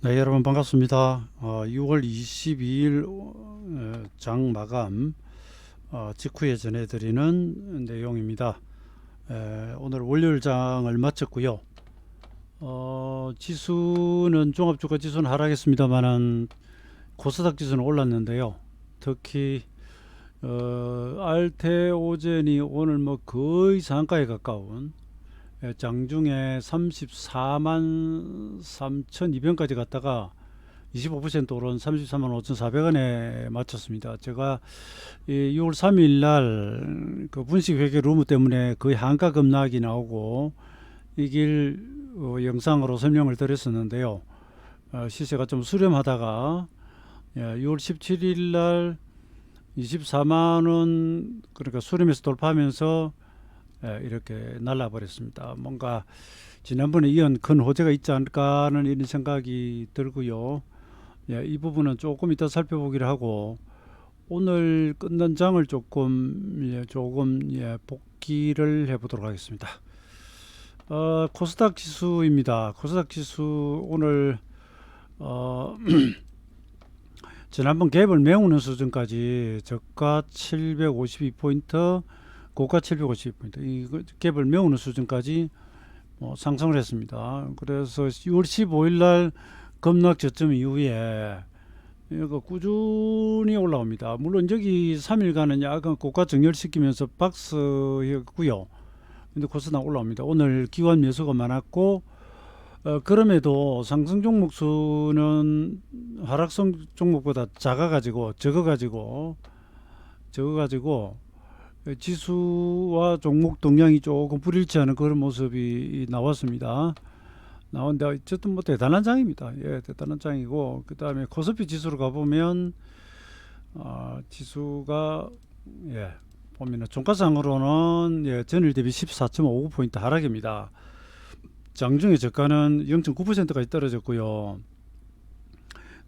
네, 여러분 반갑습니다. 6월 22일 장 마감 직후에 전해드리는 내용입니다. 오늘 월요일 장을 마쳤고요. 지수는 종합주가 지수는 하락했습니다만은 코스닥 지수는 올랐는데요. 특히 알테오젠이 오늘 뭐 거의 상가에 가까운 장중에 34만 3,200원까지 갔다가 25% 오른 33만 5,400원에 마쳤습니다. 제가 6월 3일 날그 분식회계 루머 때문에 거의 한가 급락이 나오고 이길 영상으로 설명을 드렸었는데요. 시세가 좀 수렴하다가 6월 17일 날 24만 원 그러니까 수렴해서 돌파하면서 이렇게 날라버렸습니다. 뭔가 지난번에 이은 큰 호재가 있지 않을까 하는 이런 생각이 들고요. 이 부분은 조금 이따 살펴보기로 하고 오늘 끝난 장을 조금 복기를 해보도록 하겠습니다. 코스닥 지수입니다. 코스닥 지수 오늘 어, 지난번 갭을 메우는 수준까지 저가 752포인트, 고가 752포인트 이 갭을 메우는 수준까지 상승을 했습니다. 그래서 6월 15일 날 급락 저점 이후에 이거 꾸준히 올라옵니다. 물론 여기 3일간은 약간 고가 정렬시키면서 박스였고요. 근데 코스닥 올라옵니다. 오늘 기관 매수가 많았고 그럼에도 상승 종목 수는 하락성 종목보다 적어가지고 지수와 종목 동향이 조금 불일치하는 그런 모습이 나왔습니다. 나온데 어쨌든 뭐 대단한 장입니다. 대단한 장이고 그 다음에 코스피 지수로 가보면 지수가 보면은 종가상으로는 전일 대비 14.59포인트 하락입니다. 장중에 저가는 0.9%까지 떨어졌고요.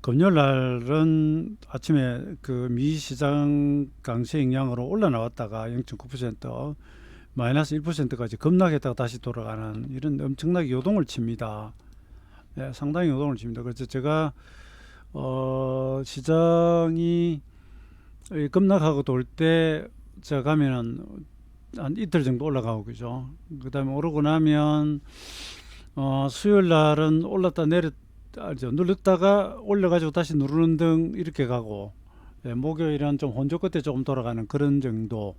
금요일 날은 아침에 그 미 시장 강세 영향으로 올라 나왔다가 0.9% 마이너스 1%까지 급락했다가 다시 돌아가는 이런 엄청나게 요동을 칩니다. 상당히 요동을 칩니다. 그래서 제가 시장이 급락하고 돌 때 제가 가면은 한 이틀 정도 올라가고 그죠. 그 다음에 오르고 나면 수요일 날은 올랐다 눌렀다가 올려가지고 다시 누르는 등 이렇게 가고 목요일은 좀 혼조 끝에 조금 돌아가는 그런 정도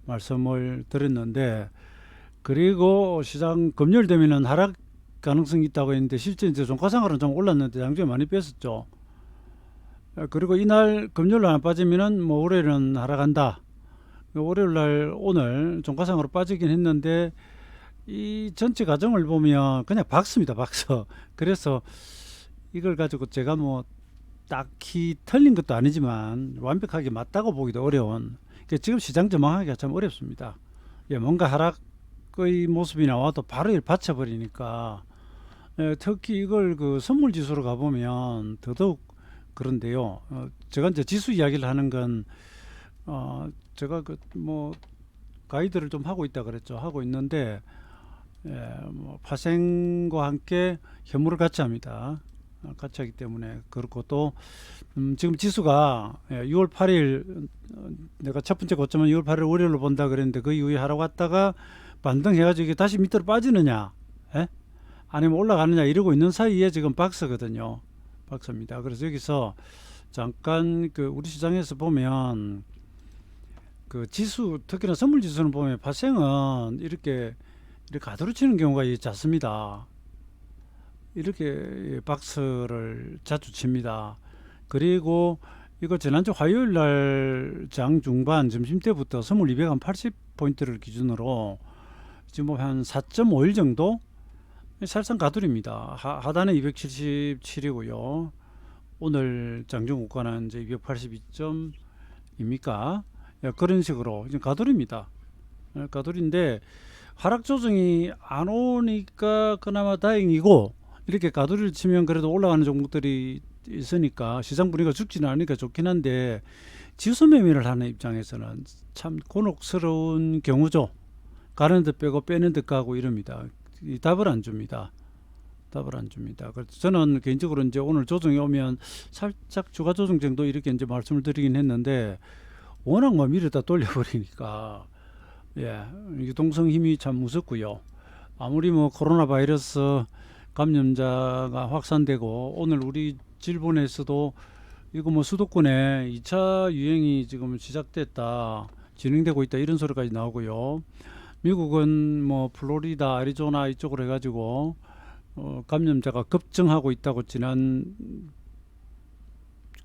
말씀을 드렸는데 그리고 시장 금요일 되면은 하락 가능성이 있다고 했는데 실제 이제 종가상으로는 좀 올랐는데 장중에 많이 뺐었죠. 그리고 이날 금요일 날 안 빠지면은 뭐 월요일은 하락한다. 월요일 날 오늘 종가상으로 빠지긴 했는데 이 전체 과정을 보면 그냥 박스입니다, 박스. 그래서 이걸 가지고 제가 뭐 딱히 틀린 것도 아니지만 완벽하게 맞다고 보기도 어려운 그러니까 지금 시장 전망하기가 참 어렵습니다. 뭔가 하락의 모습이 나와도 바로 일 받쳐버리니까 특히 이걸 그 선물 지수로 가보면 더더욱 그런데요. 제가 이제 지수 이야기를 하는 건 제가 그 뭐 가이드를 좀 하고 있다 그랬죠. 하고 있는데 뭐 파생과 함께 현물을 같이 합니다. 같이 하기 때문에 그렇고 또 지금 지수가 6월 8일 내가 첫 번째 고점은 6월 8일 월요일로 본다 그랬는데 그 이후에 하러 갔다가 반등해가지고 이게 다시 밑으로 빠지느냐 아니면 올라가느냐 이러고 있는 사이에 지금 박스거든요. 박스입니다. 그래서 여기서 잠깐 그 우리 시장에서 보면 그 지수 특히나 선물 지수는 보면 파생은 이렇게 가두르치는 경우가 잦습니다. 이렇게 박스를 자주 칩니다. 그리고 이거 지난주 화요일 날 장 중반 점심 때부터 선물 280포인트를 기준으로 지금 한 4.5일 정도 살상 가두립니다. 하단에 277이고요. 오늘 장중고가는 이제 282점입니까? 그런 식으로 지금 가두립니다. 가두리인데 하락 조정이 안 오니까 그나마 다행이고 이렇게 가두리를 치면 그래도 올라가는 종목들이 있으니까 시장 분위기가 죽지는 않으니까 좋긴 한데 지수 매매를 하는 입장에서는 참 곤혹스러운 경우죠. 가는 듯 빼고 빼는 듯 가고 이럽니다. 이 답을 안 줍니다. 답을 안 줍니다. 그래서 저는 개인적으로 이제 오늘 조정이 오면 살짝 추가 조정 정도 이렇게 이제 말씀을 드리긴 했는데 워낙 뭐 미루다 돌려버리니까 예, 유동성 힘이 참 무섭고요. 아무리 뭐 코로나 바이러스 감염자가 확산되고 오늘 우리 일본에서도 이거 뭐 수도권에 2차 유행이 지금 시작됐다, 진행되고 있다 이런 소리까지 나오고요. 미국은 뭐 플로리다, 애리조나 이쪽으로 해가지고 감염자가 급증하고 있다고 지난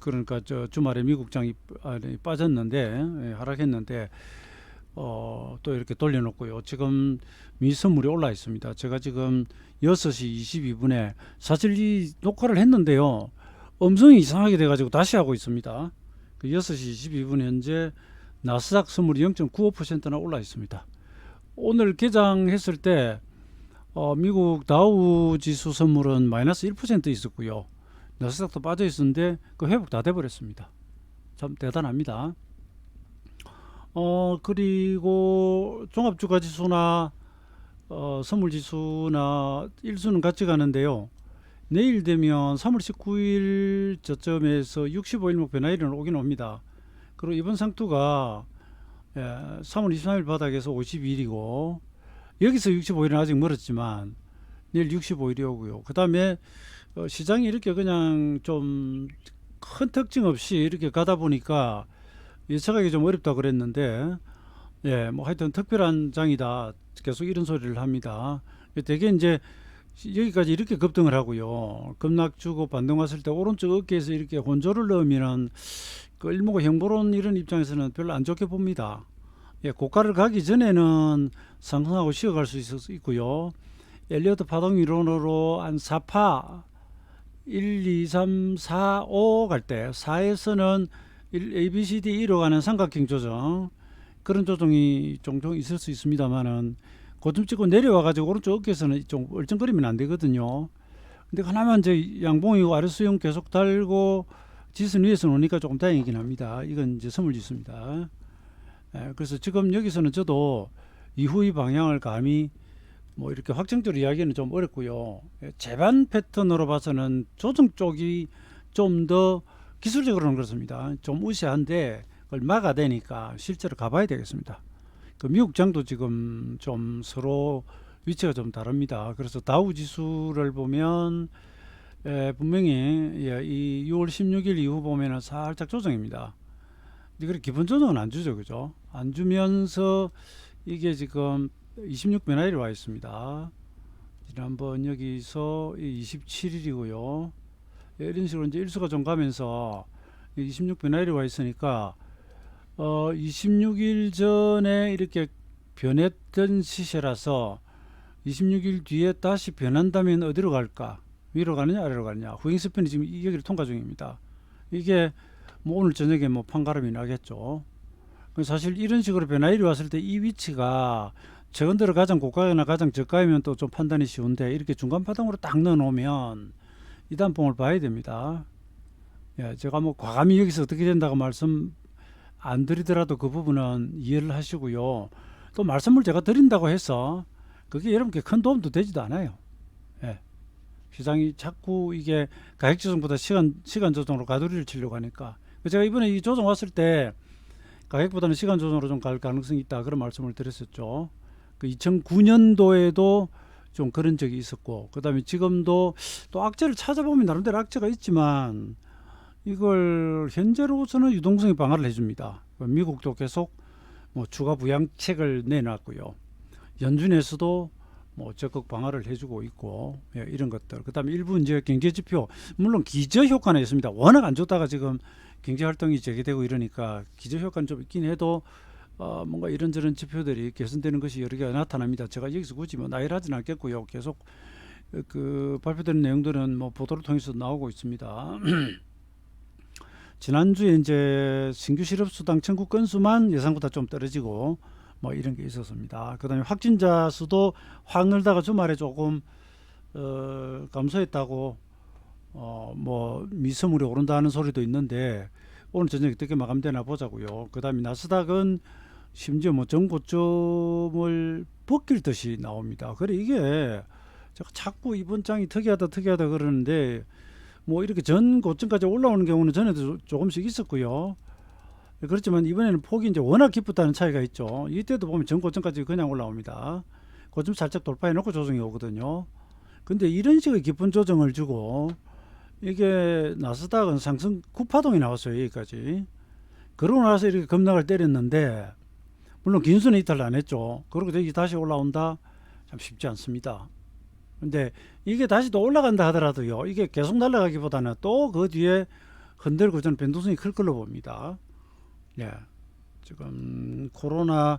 그러니까 저 주말에 미국장이 빠졌는데 하락했는데 또 이렇게 돌려놓고요. 지금 미선물이 올라 있습니다. 제가 지금 6시 22분에 사실 이 녹화를 했는데요. 음성이 이상하게 돼가지고 다시 하고 있습니다. 그 6시 22분 현재 나스닥 선물이 0.95%나 올라 있습니다. 오늘 개장했을 때 미국 다우 지수 선물은 마이너스 1% 있었고요. 나스닥도 빠져 있었는데 그 회복 다 돼버렸습니다. 참 대단합니다. 그리고 종합주가지수나 선물지수나 일수는 같이 가는데요. 내일 되면 3월 19일 저점에서 65일목 변화일은 오긴 옵니다. 그리고 이번 상투가 3월 23일 바닥에서 52일이고 여기서 65일은 아직 멀었지만 내일 65일이 오고요. 그 다음에 시장이 이렇게 그냥 좀 큰 특징 없이 이렇게 가다 보니까 예측하기 좀 어렵다 그랬는데 뭐 하여튼 특별한 장이다 계속 이런 소리를 합니다. 되게 이제 여기까지 이렇게 급등을 하고요. 급락 주고 반등 왔을 때 오른쪽 어깨에서 이렇게 혼조를 넣으면은 그 일목의 형보론 이런 입장에서는 별로 안 좋게 봅니다. 고가를 가기 전에는 상승하고 쉬어갈 수 있고요. 엘리어트 파동 이론으로 한 4파 1, 2, 3, 4, 5 갈 때 4에서는 A, B, C, D, E로 가는 삼각형 조정, 그런 조정이 종종 있을 수 있습니다만은 고점 찍고 내려와가지고 오른쪽 어깨에서는 좀 얼쩡거리면 안 되거든요. 근데 하나만 이제 양봉이고 아래수용 계속 달고 지수 위에서 노니까 조금 다행이긴 합니다. 이건 이제 선물지수입니다. 그래서 지금 여기서는 저도 이후의 방향을 감히 뭐 이렇게 확정적으로 이야기는 좀 어렵고요. 재반 패턴으로 봐서는 조정 쪽이 좀 더 기술적으로는 그렇습니다. 좀 우세한데 그걸 막아대니까 실제로 가봐야 되겠습니다. 그 미국장도 지금 좀 서로 위치가 좀 다릅니다. 그래서 다우 지수를 보면 분명히 이 6월 16일 이후 보면은 살짝 조정입니다. 근데 기본 조정은 안 주죠, 그죠? 안 주면서 이게 지금 26 변화일이 와 있습니다. 지난번 여기서 27일이고요. 이런 식으로 이제 일수가 좀 가면서 26 변화일이 와 있으니까 26일 전에 이렇게 변했던 시세라서 26일 뒤에 다시 변한다면 어디로 갈까? 위로 가느냐 아래로 가느냐? 후행 스팬이 지금 여기를 통과 중입니다. 이게 뭐 오늘 저녁에 뭐 판가름이 나겠죠. 사실 이런 식으로 변화일이 왔을 때 이 위치가 최근들어 가장 고가나 가장 저가이면 또 좀 판단이 쉬운데 이렇게 중간 파동으로 딱 넣어 놓으면 이 단봉을 봐야 됩니다. 제가 뭐 과감히 여기서 어떻게 된다고 말씀 안 드리더라도 그 부분은 이해를 하시고요. 또 말씀을 제가 드린다고 해서 그게 여러분께 큰 도움도 되지도 않아요. 시장이 자꾸 이게 가격 조정보다 시간 조정으로 가두리를 치려고 하니까 제가 이번에 이 조정 왔을 때 가격보다는 시간 조정으로 좀 갈 가능성이 있다 그런 말씀을 드렸었죠. 그 2009년도에도 좀 그런 적이 있었고 그 다음에 지금도 또 악재를 찾아보면 나름대로 악재가 있지만 이걸 현재로서는 유동성이 방어를 해줍니다. 미국도 계속 뭐 추가 부양책을 내놨고요. 연준에서도 뭐 적극 방어를 해주고 있고 이런 것들. 그 다음에 일부 이제 경제지표 물론 기저효과는 있습니다. 워낙 안 좋다가 지금 경제활동이 재개되고 이러니까 기저효과는 좀 있긴 해도 뭔가 이런저런 지표들이 개선되는 것이 여러 개가 나타납니다. 제가 여기서 굳이 뭐 나열하지는 않겠고요. 계속 그 발표되는 내용들은 뭐 보도를 통해서 나오고 있습니다. 지난주에 이제 신규 실업수당 청구 건수만 예상보다 좀 떨어지고 뭐 이런 게 있었습니다. 그 다음에 확진자 수도 확 늘다가 주말에 조금 감소했다고 뭐 미세물이 오른다는 소리도 있는데 오늘 저녁에 어떻게 마감되나 보자고요. 그 다음에 나스닥은 심지어 뭐 전고점을 벗길 듯이 나옵니다. 그래 이게 제가 자꾸 이번 장이 특이하다 그러는데 뭐 이렇게 전 고점까지 올라오는 경우는 전에도 조금씩 있었고요. 그렇지만 이번에는 폭이 이제 워낙 깊었다는 차이가 있죠. 이때도 보면 전 고점까지 그냥 올라옵니다. 고점 살짝 돌파해 놓고 조정이 오거든요. 근데 이런 식의 깊은 조정을 주고 이게 나스닥은 상승 9파동이 나왔어요. 여기까지. 그러고 나서 이렇게 급락을 때렸는데 물론 긴수는 이탈을 안 했죠. 그리고 다시 올라온다? 참 쉽지 않습니다. 근데 이게 다시 또 올라간다 하더라도요. 이게 계속 날아가기보다는 또 그 뒤에 흔들고 저는 변동성이 클 걸로 봅니다. 예. 지금 코로나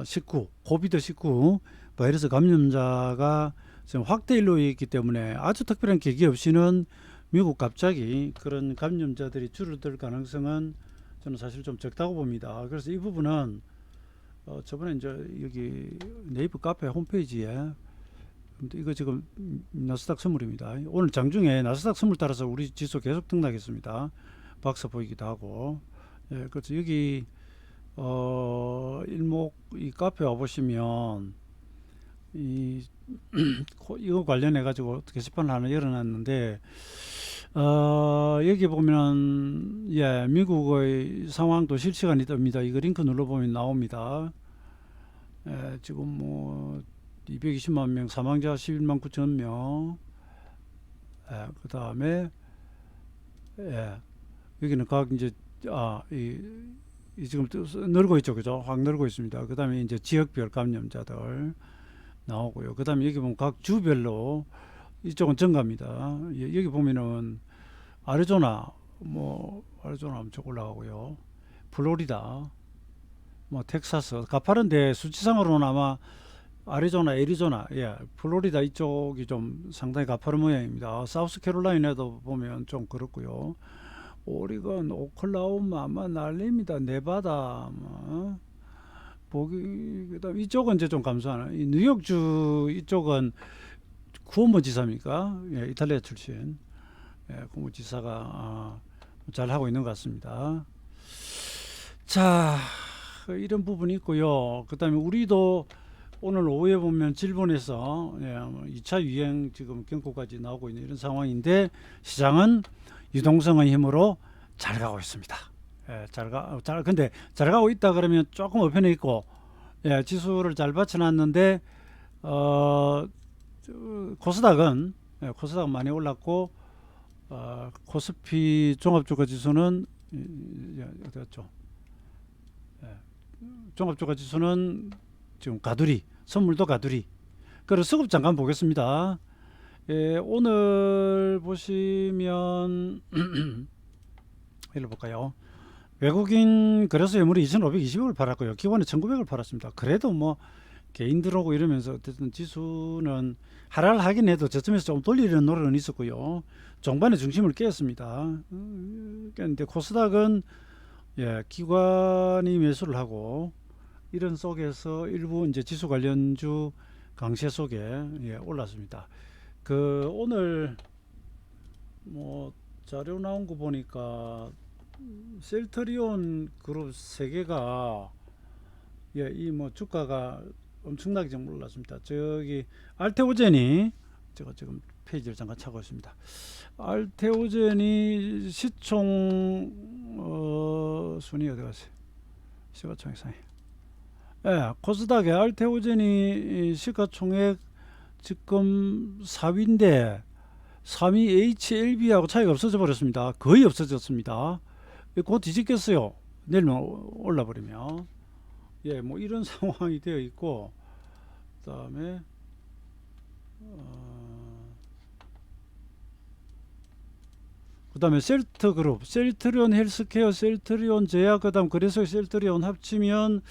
19, 코비드 19 바이러스 감염자가 지금 확대 일로에 있기 때문에 아주 특별한 계기 없이는 미국 갑자기 그런 감염자들이 줄어들 가능성은 저는 사실 좀 적다고 봅니다. 그래서 이 부분은 저번에 이제 여기 네이버 카페 홈페이지에 이거 지금 나스닥 선물입니다. 오늘 장중에 나스닥 선물 따라서 우리 지수 계속 등락했습니다. 박스 보이기도 하고. 예, 그래서 여기 일목 이 카페 와 보시면 이 이거 관련해 가지고 게시판을 하나 열어놨는데 여기 보면 예 미국의 상황도 실시간이 뜹니다. 이거 링크 눌러보면 나옵니다. 예, 지금 뭐 220만 명, 사망자 11만 9천 명. 예, 그 다음에 예, 여기는 각 이제 이 지금 늘고 있죠, 그죠? 확 늘고 있습니다. 그 다음에 이제 지역별 감염자들 나오고요. 그 다음에 여기 보면 각 주별로 이쪽은 증가입니다. 예, 여기 보면은 아리조나 아리조나 엄청 올라가고요. 플로리다, 뭐 텍사스 가파른데 수치상으로는 아마 아리조나, 애리조나, 예, 플로리다 이쪽이 좀 상당히 가파른 모양입니다. 사우스캐롤라이나도 보면 좀 그렇고요. 오리건, 오클라호마 아마 난립니다. 네바다, 그다음 이쪽은 이제 좀 감소하는. 이 뉴욕주 이쪽은 쿠오모 지사입니까? 예, 이탈리아 출신. 예, 쿠오모 지사가 잘 하고 있는 것 같습니다. 자, 이런 부분이 있고요. 그다음에 우리도 오늘 오후에 보면 일본에서 2차 유행 지금 경고까지 나오고 있는 이런 상황인데 시장은 유동성의 힘으로 잘 가고 있습니다. 예, 근데 잘 가고 있다 그러면 조금 어편에 있고 예, 지수를 잘 받쳐놨는데 코스닥은 코스닥 많이 올랐고 코스피 종합주가 지수는 어디갔죠? 예, 종합주가 지수는 지금 가두리, 선물도 가두리. 그리고 수급 잠깐 보겠습니다. 예, 오늘 보시면 이리 볼까요? 외국인 거래소 매물이 2,520억을 팔았고요. 기관에 1,900을 팔았습니다. 그래도 뭐 개인 들어오고 이러면서 어쨌든 지수는 하락을 하긴 해도 저점에서 좀 돌리려는 노력은 있었고요. 종반의 중심을 깨었습니다. 그런데 코스닥은 예, 기관이 매수를 하고 이런 속에서 일부 이제 지수 관련주 강세 속에 예, 올랐습니다. 그 오늘 뭐 자료 나온 거 보니까 셀트리온 그룹 세 개가 예, 이 뭐 주가가 엄청나게 좀 올랐습니다. 저기 알테오젠이 제가 지금 페이지를 잠깐 차고 있습니다. 알테오젠이 시총 순위 어디 갔어요? 시가총액 상위. 예, 코스닥의 알테오젠이 시가총액 지금 4위인데 3위 HLB하고 차이가 없어져 버렸습니다. 거의 없어졌습니다. 곧 뒤집겠어요. 내일만 올라 버리면. 예, 뭐 이런 상황이 되어 있고 그다음에 그다음에 셀트그룹, 셀트리온 헬스케어, 셀트리온 제약, 그다음 그래서 셀트리온 합치면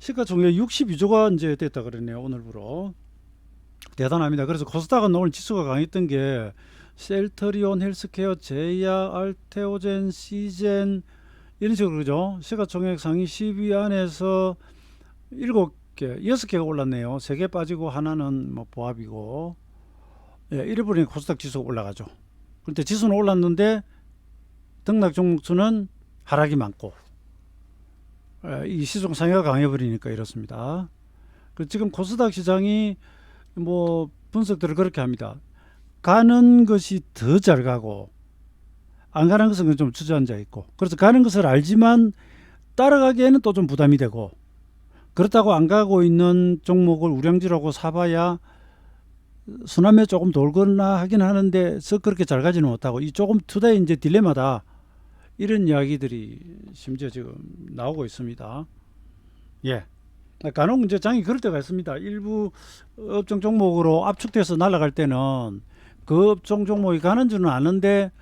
시가총액 62조가 이제 됐다 그러네요. 오늘부로 대단합니다. 그래서 코스닥은 오늘 지수가 강했던 게 셀트리온 헬스케어, 제약, 알테오젠, 시젠 이런 식으로 그죠? 시가총액 상위 10위 안에서 7개, 6개가 올랐네요. 3개 빠지고 하나는 뭐 보합이고 예, 이래 버리니 코스닥 지수가 올라가죠. 그런데 지수는 올랐는데 등락 종목수는 하락이 많고 이 시종 상위가 강해버리니까 이렇습니다. 지금 코스닥 시장이 뭐 분석들을 그렇게 합니다. 가는 것이 더 잘 가고 안 가는 것은 좀 주저앉아 있고, 그래서 가는 것을 알지만 따라가기에는 또 좀 부담이 되고, 그렇다고 안 가고 있는 종목을 우량주라고 사봐야 순환매 조금 돌거나 하긴 하는데 썩 그렇게 잘 가지는 못하고, 이 조금 투자의 이제 딜레마다, 이런 이야기들이 심지어 지금 나오고 있습니다. 예. 간혹 이제 장이 그럴 때가 있습니다. 일부 업종 종목으로 압축돼서 날아갈 때는 그 업종 종목이 가는 줄은 아는데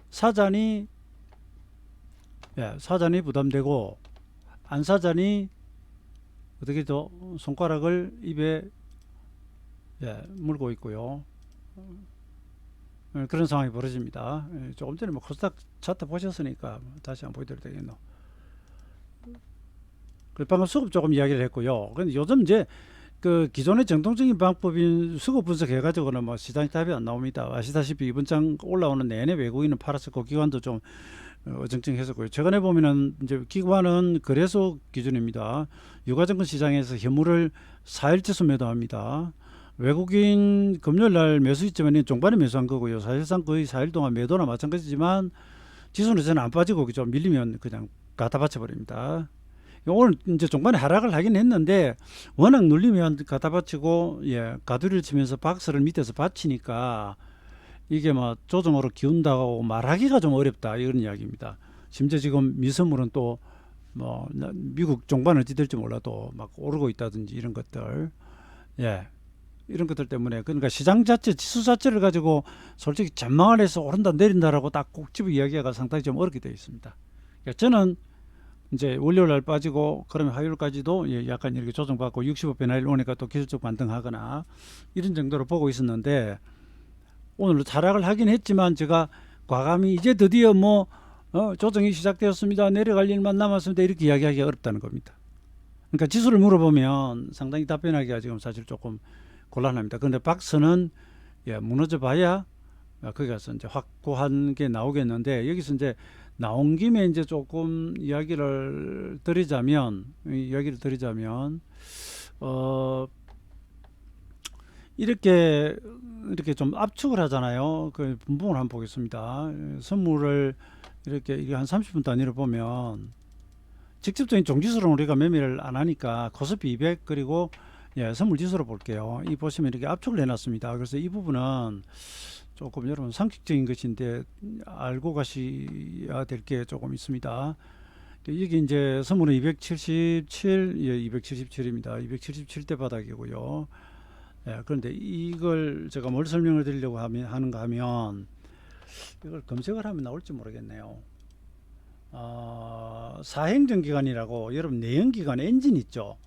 사잔이 사잔이 부담되고 안 사잔이 어떻게 더 손가락을 입에 물고 있고요. 그런 상황이 벌어집니다. 조금 전에 뭐 코스닥 차트 보셨으니까 다시 한번 보여드려도 되겠노. 방금 수급 조금 이야기를 했고요. 근데 요즘 이제 그 기존의 정통적인 방법인 수급 분석해가지고는 뭐 시장이 답이 안 나옵니다. 아시다시피 이번 장 올라오는 내내 외국인은 팔았었고 기관도 좀 어정쩡했었고요. 최근에 보면은 이제 기관은 거래소 기준입니다. 유가증권 시장에서 현물을 4일째 매도합니다. 외국인 금요일 날 매수 시점에는 종반에 매수한 거고요. 사실상 거의 4일 동안 매도나 마찬가지지만 지수는 저는 안 빠지고 좀 밀리면 그냥 갖다 받쳐버립니다. 오늘 이제 종반에 하락을 하긴 했는데 워낙 눌리면 갖다 받치고 가두리를 치면서 박스를 밑에서 받치니까 이게 뭐 조정으로 기운다고 말하기가 좀 어렵다, 이런 이야기입니다. 심지어 지금 미선물은 또 뭐 미국 종반 어찌 될지 몰라도 막 오르고 있다든지 이런 것들, 이런 것들 때문에, 그러니까 시장 자체, 지수 자체를 가지고 솔직히 전망을 해서 오른다 내린다라고 딱 꼭 집어 이야기가 상당히 좀 어렵게 되어 있습니다. 그러니까 저는 이제 월요일 날 빠지고 그러면 화요일까지도 약간 이렇게 조정받고 65 변화일 오니까 또 기술적 반등하거나 이런 정도로 보고 있었는데, 오늘 하락을 하긴 했지만 제가 과감히 이제 드디어 뭐 조정이 시작되었습니다, 내려갈 일만 남았습니다, 이렇게 이야기하기가 어렵다는 겁니다. 그러니까 지수를 물어보면 상당히 답변하기가 지금 사실 조금 곤란합니다. 그런데 박스는 무너져 봐야 거기 가서 이제 확고한 게 나오겠는데, 여기서 이제 나온 김에 이제 조금 이야기를 드리자면 이렇게 좀 압축을 하잖아요. 그 분봉을 한번 보겠습니다. 선물을 이렇게 한 30분 단위로 보면 직접적인 종지수로는 우리가 매매를 안 하니까 코스피 200 그리고 선물 지수로 볼게요. 이 보시면 이렇게 압축을 해놨습니다. 그래서 이 부분은 조금 여러분 상식적인 것인데 알고 가셔야 될 게 조금 있습니다. 이게 이제 선물은 277, 277입니다. 277대 바닥이고요. 그런데 이걸 제가 뭘 설명을 드리려고 하는가 하면, 이걸 검색을 하면 나올지 모르겠네요. 사행정기관이라고, 여러분 내연기관 엔진 있죠?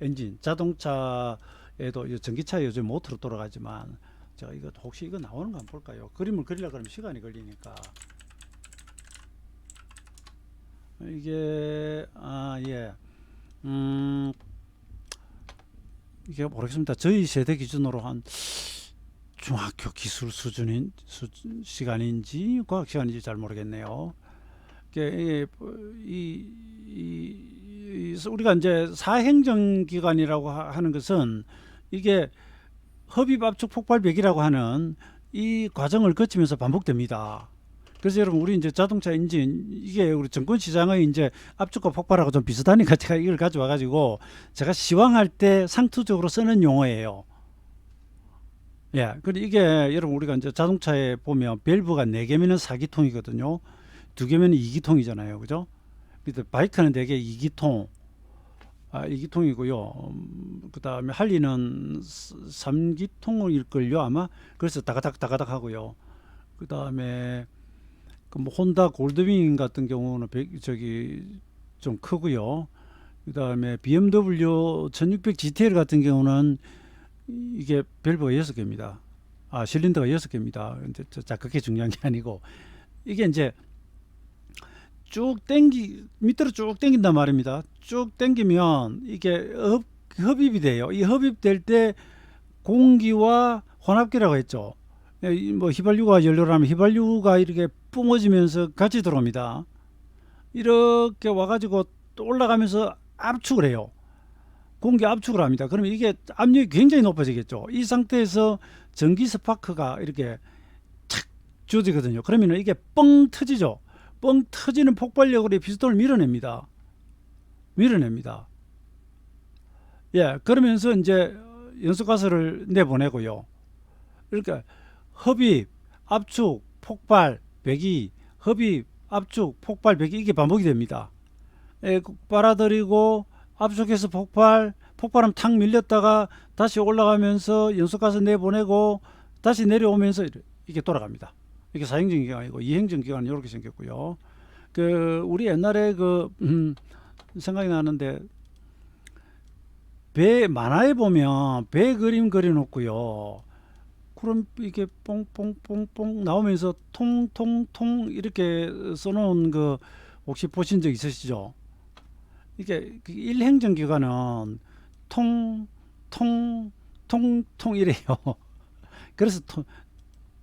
엔진, 자동차에도 전기차 요즘 모터로 돌아가지만, 제가 이거 혹시 이거 나오는 거 한번 볼까요? 그림을 그리려고 하면 시간이 걸리니까. 이게 이게 모르겠습니다. 저희 세대 기준으로 한 중학교 기술 수준인 시간인지 과학 시간인지 잘 모르겠네요. 이게 우리가 이제 사행정기관이라고 하는 것은 이게 흡입 압축 폭발벽이라고 하는 이 과정을 거치면서 반복됩니다. 그래서 여러분, 우리 이제 자동차 엔진, 이게 우리 증권 시장의 이제 압축과 폭발하고 좀 비슷하니까 제가 이걸 가져와 가지고 제가 시황할 때 상투적으로 쓰는 용어예요. 근데 이게 여러분, 우리가 이제 자동차에 보면 밸브가 4개면 4기통이거든요. 2개면 2기통이잖아요. 그죠? 근데 바이크는 되게 2기통. 2기통이고요. 그 다음에 할리는 3기통일걸요, 아마. 그래서 다가닥 하고요. 그 다음에 뭐 혼다 골드윙 같은 경우는 좀 크고요. 그 다음에 BMW 1600 GTL 같은 경우는 이게 밸브가 6개입니다. 실린더가 6개입니다. 자, 그게 중요한 게 아니고, 이게 이제 밑으로 쭉 당긴단 말입니다. 쭉 당기면 이게 흡입이 돼요. 이 흡입될 때 공기와 혼합기라고 했죠. 뭐 휘발유가 연료라면 휘발유가 이렇게 뿜어지면서 같이 들어옵니다. 이렇게 와가지고 또 올라가면서 압축을 해요. 공기 압축을 합니다. 그러면 이게 압력이 굉장히 높아지겠죠. 이 상태에서 전기 스파크가 이렇게 착 주어지거든요. 그러면 이게 뻥 터지죠. 뻥 터지는 폭발력으로 피스톤을 밀어냅니다. 밀어냅니다. 예, 그러면서 이제 연소가스를 내보내고요. 그러니까 흡입, 압축, 폭발, 배기, 흡입, 압축, 폭발, 배기 이게 반복이 됩니다. 예, 빨아들이고 압축해서 폭발, 폭발하면 탁 밀렸다가 다시 올라가면서 연소가스 내보내고 다시 내려오면서 이게 돌아갑니다. 이게 사행정 기관이고 이행정 기관은 이렇게 생겼고요. 그 우리 옛날에 생각이 나는데 배 만화에 보면 배 그림 그려놓고요. 그럼 이게 뽕뽕뽕뽕 나오면서 통통통 이렇게 써놓은 그 혹시 보신 적 있으시죠? 이게 일행정 기관은 통, 통, 통통 이래요. 그래서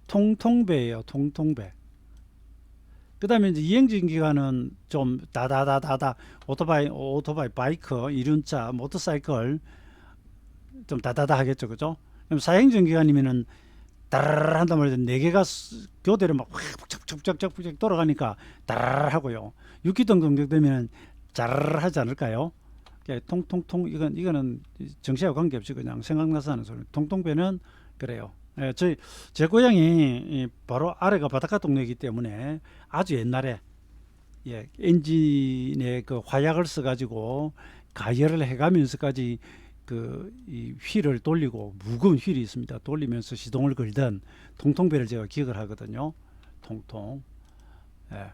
통통배예요. 통통배. 그 다음에 이제 이행정 기관은 좀 다다다다다 오토바이, 바이크, 이륜차, 모터사이클 좀 다다다 하겠죠. 그죠? 그럼 사행정 기관이면은 따라라 한단 말이죠. 네 개가 교대로 막 쫙쫙쫙쫙 돌아가니까 따라라 하고요. 6기통 정도 되면 자라라 하지 않을까요? 통통통 이거는 정시하고 관계없이 그냥 생각나서 하는 소리. 통통배는 그래요. 예, 제 고향이 바로 아래가 바닷가 동네이기 때문에 아주 옛날에 예, 엔진에 그 화약을 써가지고 가열을 해가면서까지 이 휠을 돌리고 무거운 휠이 있습니다. 돌리면서 시동을 걸던 통통배를 제가 기억을 하거든요. 통통. 예,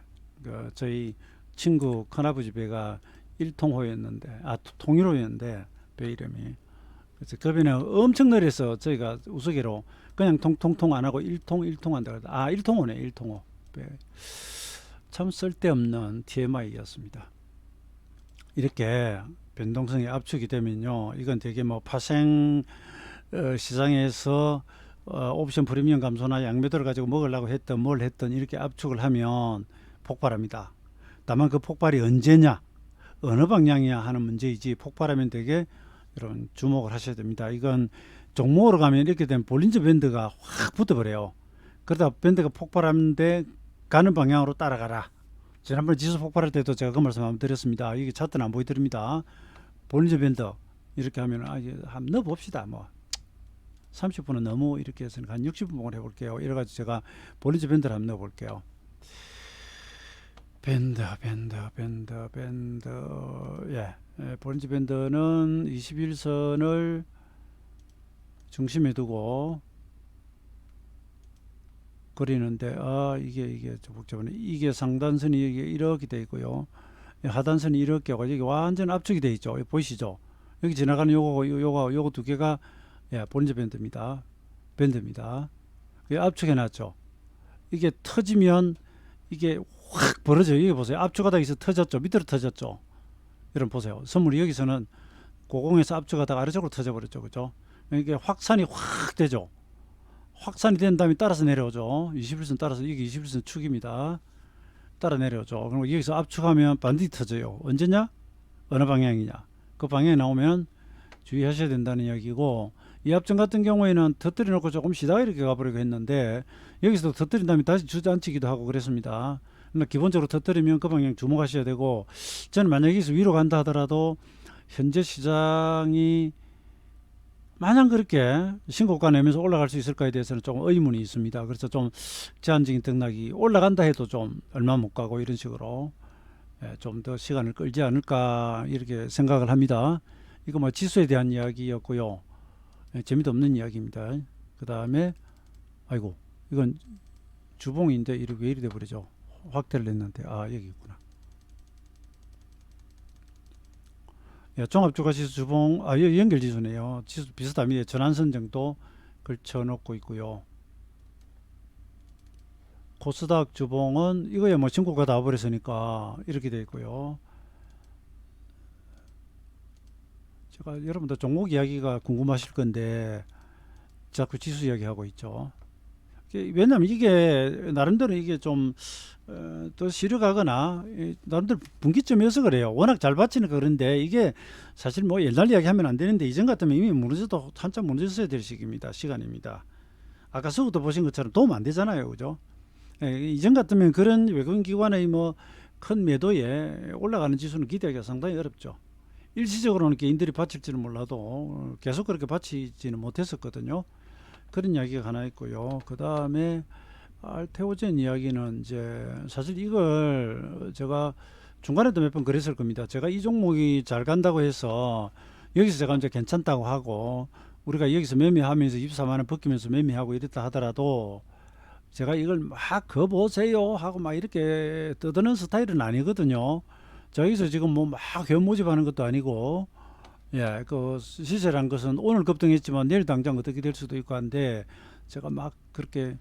저희 친구 큰아버지 배가 1통호였는데 통일호였는데 배 이름이 그래서 그 배는 엄청 느려서 저희가 우스개로 그냥 통통통 안 하고 1통 한다 그러다. 1통호네. 1통호 배. 참 쓸데없는 TMI였습니다. 이렇게 변동성이 압축이 되면요, 이건 되게 뭐 파생 시장에서 옵션 프리미엄 감소나 양매도를 가지고 먹으려고 했던 뭘 했던 이렇게 압축을 하면 폭발합니다. 다만 그 폭발이 언제냐, 어느 방향이야 하는 문제이지, 폭발하면 되게 여러분 주목을 하셔야 됩니다. 이건 종목으로 가면 이렇게 되면 볼린저 밴드가 확 붙어버려요. 그러다 밴드가 폭발하는데 가는 방향으로 따라가라. 지난번에 지수 폭발할 때도 제가 그 말씀 한번 드렸습니다. 이게 차트는 안 보여드립니다. 볼린저 밴드 이렇게 하면 한번 넣어봅시다. 뭐 30분은 너무 이렇게 해서 한 60분을 해볼게요. 이래가지고 제가 볼린저 밴드를 한번 넣어볼게요. 밴드 예, 볼린저 밴드는 21선을 중심에 두고 그리는데 이게 좀 복잡하네. 이게 상단선이 이렇게 돼 있고요. 하단선이 이렇게 하고 여기 완전 압축이 돼 있죠. 보이시죠? 여기 지나가는 요거 두 개가 볼린저 밴드입니다. 압축해 놨죠. 이게 터지면 이게 확 벌어져요. 여기 보세요. 압축하다 여기서 터졌죠. 밑으로 터졌죠. 여러분 보세요. 선물이 여기서는 고공에서 압축하다가 아래쪽으로 터져 버렸죠. 그죠? 이게 확산이 확 되죠. 확산이 된 다음에 따라서 내려오죠. 21선 따라서 이게 21선 축입니다. 따라 내려오죠. 그럼 여기서 압축하면 반드시 터져요. 언제냐? 어느 방향이냐? 그 방향에 나오면 주의하셔야 된다는 이야기고, 이 합정 같은 경우에는 터뜨려 놓고 조금 쉬다가 이렇게 가버리고 했는데 여기서도 터뜨린 다음에 다시 주저앉히기도 하고 그랬습니다. 그러나 기본적으로 터뜨리면 그 방향 주목하셔야 되고, 저는 만약에 여기서 위로 간다 하더라도 현재 시장이 마냥 그렇게 신고가 내면서 올라갈 수 있을까에 대해서는 좀 의문이 있습니다. 그래서 좀 제한적인 등락이 올라간다 해도 좀 얼마 못 가고 이런 식으로 좀 더 시간을 끌지 않을까 이렇게 생각을 합니다. 이거 뭐 지수에 대한 이야기였고요. 재미도 없는 이야기입니다. 그 다음에 아이고 이건 주봉인데 왜 이리 돼버리죠? 확대를 했는데 여기 있구나. 종합주가지수 주봉 연결지수네요. 지수 비슷합니다. 전환선 정도 걸쳐놓고 있고요. 코스닥 주봉은 이거야 뭐 신고가 다 버렸으니까 이렇게 되어 있고요. 제가 여러분들 종목 이야기가 궁금하실 건데 자꾸 지수 이야기하고 있죠. 왜냐하면 이게 나름대로 이게 좀 더 시류가거나 나름대로 분기점이어서 그래요. 워낙 잘 받치니까 그런데 이게 사실 뭐 옛날 이야기 하면 안 되는데 이전 같으면 이미 무너져도 한참 무너졌어야 될 시기입니다. 시간입니다. 아까 서구도 보신 것처럼 도움 안 되잖아요. 그죠? 이전 같으면 그런 외국인 기관의 뭐 큰 매도에 올라가는 지수는 기대하기가 상당히 어렵죠. 일시적으로는 개인들이 바칠지는 몰라도 계속 그렇게 바치지는 못했었거든요. 그런 이야기가 하나 있고요. 그 다음에 알테오젠 이야기는 이제 사실 이걸 제가 중간에도 몇 번 그랬을 겁니다. 제가 이 종목이 잘 간다고 해서 여기서 제가 이제 괜찮다고 하고 우리가 여기서 매매하면서 24만 원 벗기면서 매매하고 이랬다 하더라도 제가 이걸 막 거보세요 하고 막 이렇게 떠드는 스타일은 아니거든요. 저기서 지금 뭐 막 회원 모집하는 것도 아니고 그 시세란 것은 오늘 급등했지만 내일 당장 어떻게 될 수도 있고 한데 제가 막 그렇게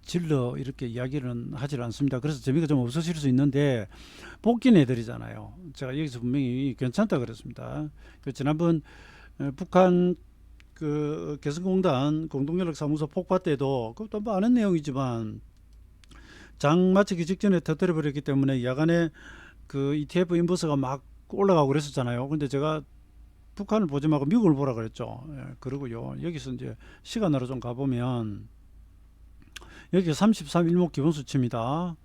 질러 이렇게 이야기는 하질 않습니다. 그래서 재미가 좀 없으실 수 있는데 복귀 내드리잖아요. 제가 여기서 분명히 괜찮다 그랬습니다. 지난번 북한 그 개성공단 공동연락사무소 폭파 때도 그것도 뭐 아는 내용이지만 장 마치기 직전에 터뜨려 버렸기 때문에 야간에 그 ETF 인버스가 막 올라가고 그랬었잖아요. 근데 제가 북한을 보지 말고 미국을 보라 그랬죠. 그러고요. 여기서 이제 시간으로 좀 가보면 여기 33 일목 기본 수치입니다.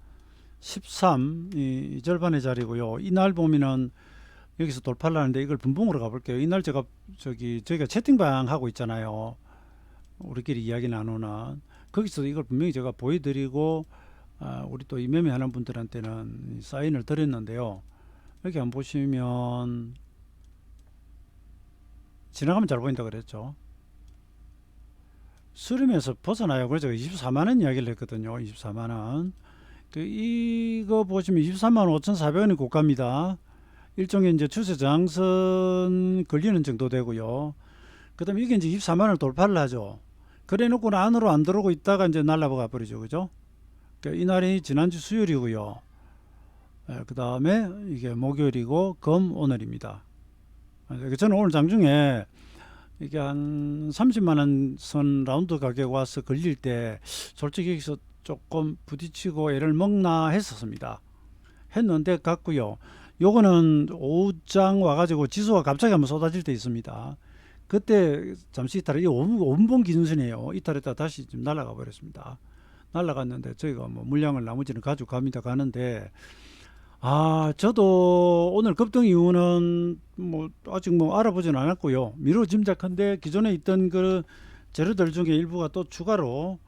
13 이 절반의 자리고요. 이날 보면은 여기서 돌파를 하는데 이걸 분봉으로 가볼게요. 이날 제가 저희가 채팅방 하고 있잖아요. 우리끼리 이야기 나누는 거기서 이걸 분명히 제가 보여드리고 우리 또 이 매매 하는 분들한테는 사인을 드렸는데요. 여기 한번 보시면 지나가면 잘 보인다 그랬죠. 수렴에서 벗어나요. 그래서 24만원 이야기를 했거든요. 24만원. 이거 보시면 23만 5,400원이 고가입니다. 일종의 이제 추세 저항선 걸리는 정도 되고요. 그 다음에 이게 이제 24만원을 돌파를 하죠. 그래 놓고 안으로 안 들어오고 있다가 이제 날라가 버리죠. 그죠? 이날이 지난주 수요일이고요. 그 다음에 이게 목요일이고 오늘입니다. 저는 오늘 장중에 이게 한 30만원 선 라운드 가격 와서 걸릴 때 솔직히 여기서 조금 부딪히고 애를 먹나 했었습니다. 했는데 갔고요. 요거는 오후장 와가지고 지수가 갑자기 한번 쏟아질 때 있습니다. 그때 잠시 이탈해 5분봉 기준선이에요. 이탈했다 다시 좀 날아가 버렸습니다. 날아갔는데 저희가 뭐 물량을 나머지는 가지고 갑니다. 가는데 저도 오늘 급등 이유는 뭐 아직 뭐 알아보진 않았고요. 미루 짐작한데 기존에 있던 그 재료들 중에 일부가 또 추가로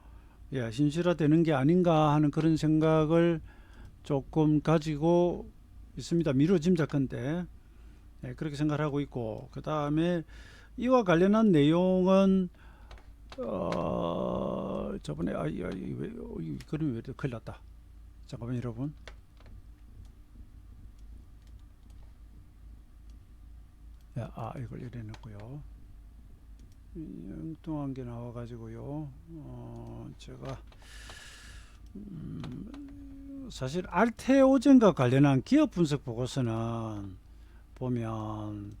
신실화되는 게 아닌가 하는 그런 생각을 조금 가지고 있습니다. 미루 짐작한데 그렇게 생각을 하고 있고 그 다음에 이와 관련한 내용은 저번에 이 그림이 왜 이렇게 큰일 났다. 잠깐만 여러분. 이걸 이래 놓고요. 엉뚱한 게 나와 가지고요. 제가 사실 알테오젠과 관련한 기업 분석 보고서는 보면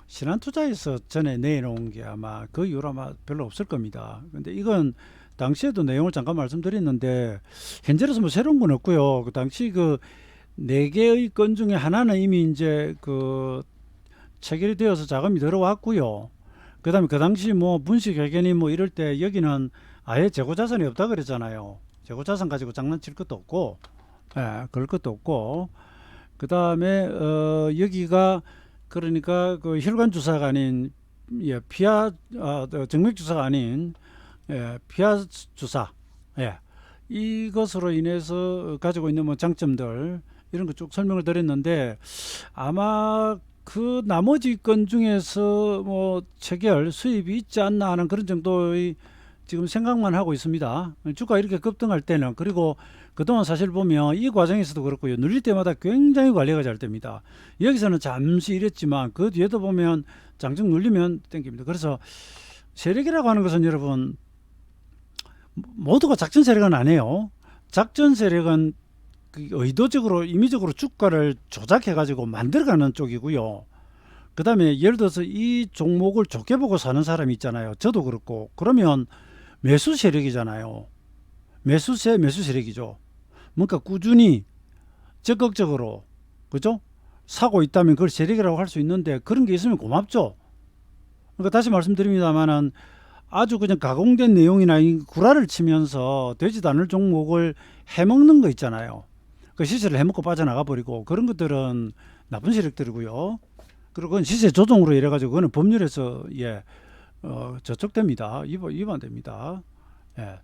신한투자에서 전에 내놓은 게 아마 그 이후로 아마 별로 없을 겁니다. 근데 이건 당시에도 내용을 잠깐 말씀드렸는데 현재로서 뭐 새로운 건 없고요. 그 당시 그 4개의 건 중에 하나는 이미 이제 그 체결이 되어서 자금이 들어왔고요. 그 다음에 그 당시 뭐 분식회견이 뭐 이럴 때 여기는 아예 재고자산이 없다 그랬잖아요. 재고자산 가지고 장난칠 것도 없고, 그럴 것도 없고, 그 다음에 여기가 그러니까 그 혈관 주사가 아닌 피하 정맥 주사가 아닌 피하 주사, 이것으로 인해서 가지고 있는 뭐 장점들 이런 거 쭉 설명을 드렸는데 아마 그 나머지 건 중에서 뭐 체결 수입이 있지 않나 하는 그런 정도의 지금 생각만 하고 있습니다. 주가 이렇게 급등할 때는 그리고 그동안 사실 보면 이 과정에서도 그렇고요. 눌릴 때마다 굉장히 관리가 잘 됩니다. 여기서는 잠시 이랬지만 그 뒤에도 보면 장중 눌리면 땡깁니다. 그래서 세력이라고 하는 것은 여러분 모두가 작전 세력은 아니에요. 작전 세력은 의도적으로 임의적으로 주가를 조작해 가지고 만들어가는 쪽이고요. 그 다음에 예를 들어서 이 종목을 좋게 보고 사는 사람이 있잖아요. 저도 그렇고 그러면 매수 세력이잖아요. 매수 세력이죠. 뭔가 꾸준히 적극적으로, 그죠? 사고 있다면 그걸 세력이라고 할 수 있는데 그런 게 있으면 고맙죠. 그러니까 다시 말씀드립니다만은 아주 그냥 가공된 내용이나 이 구라를 치면서 되지도 않을 종목을 해먹는 거 있잖아요. 그 시세를 해먹고 빠져나가 버리고 그런 것들은 나쁜 세력들이고요. 그리고 그건 시세 조정으로 이래가지고 그거는 법률에서 저촉됩니다. 위반됩니다. 예.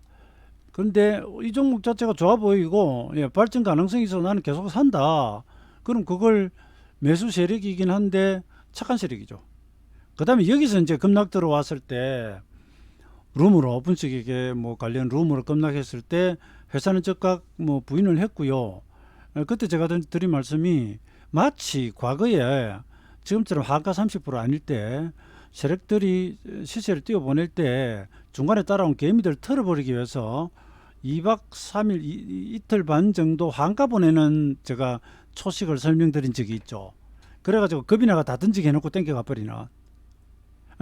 그런데 이 종목 자체가 좋아 보이고 발전 가능성이 있어 나는 계속 산다. 그럼 그걸 매수 세력이긴 한데 착한 세력이죠. 그 다음에 여기서 이제 급락 들어왔을 때 룸으로 분식에게 뭐 관련 룸으로 급락했을 때 회사는 즉각 뭐 부인을 했고요. 그때 제가 드린 말씀이 마치 과거에 지금처럼 하가 30% 아닐 때 세력들이 시세를 띄워보낼 때 중간에 따라온 개미들 털어버리기 위해서 2박 3일 이틀 반 정도 환가 보내는 제가 초식을 설명드린 적이 있죠. 그래가지고 겁이 나가 다 던지게 해놓고 땡겨가 버리나.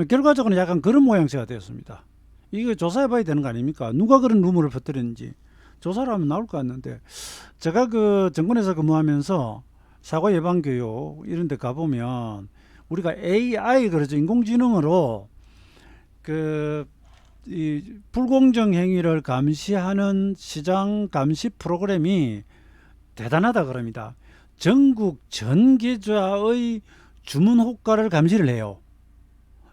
결과적으로 약간 그런 모양새가 되었습니다. 이거 조사해봐야 되는 거 아닙니까? 누가 그런 루머를 퍼뜨렸는지 조사를 하면 나올 것 같는데 제가 그 정권에서 근무하면서 사고 예방 교육 이런 데 가보면 우리가 AI 그러죠. 인공지능으로 이 불공정 행위를 감시하는 시장 감시 프로그램이 대단하다 그럽니다. 전국 전 계좌의 주문 호가를 감시를 해요.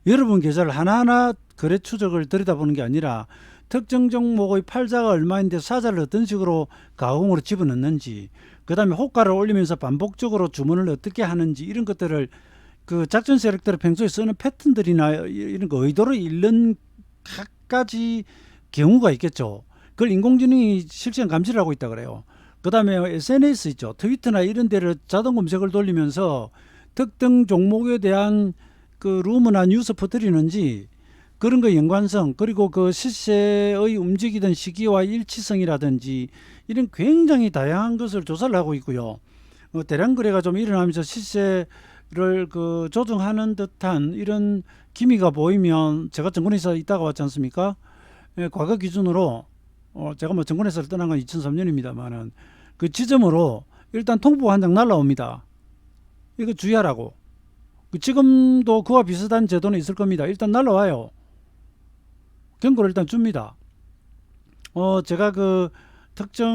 여러분 계좌를 하나하나 거래 추적을 들여다보는 게 아니라 특정 종목의 팔자가 얼마인데 사자를 어떤 식으로 가공으로 집어넣는지, 그 다음에 호가를 올리면서 반복적으로 주문을 어떻게 하는지 이런 것들을 그 작전 세력들이 평소에 쓰는 패턴들이나 이런 거 의도를 잃는 각가지 경우가 있겠죠. 그걸 인공지능이 실시간 감시를 하고 있다 그래요. 그 다음에 SNS 있죠. 트위터나 이런 데를 자동 검색을 돌리면서 특정 종목에 대한 그 루머나 뉴스 퍼뜨리는지 그런 거 연관성 그리고 그 시세의 움직이던 시기와 일치성이라든지 이런 굉장히 다양한 것을 조사를 하고 있고요. 대량 거래가 좀 일어나면서 시세를 그 조정하는 듯한 이런 기미가 보이면 제가 정권에서 있다가 왔지 않습니까? 과거 기준으로 제가 뭐 정권에서 떠난 건 2003년입니다만은 그 지점으로 일단 통보 한 장 날라옵니다. 이거 주의하라고. 지금도 그와 비슷한 제도는 있을 겁니다. 일단 날라와요. 경고를 일단 줍니다. 제가 그 특정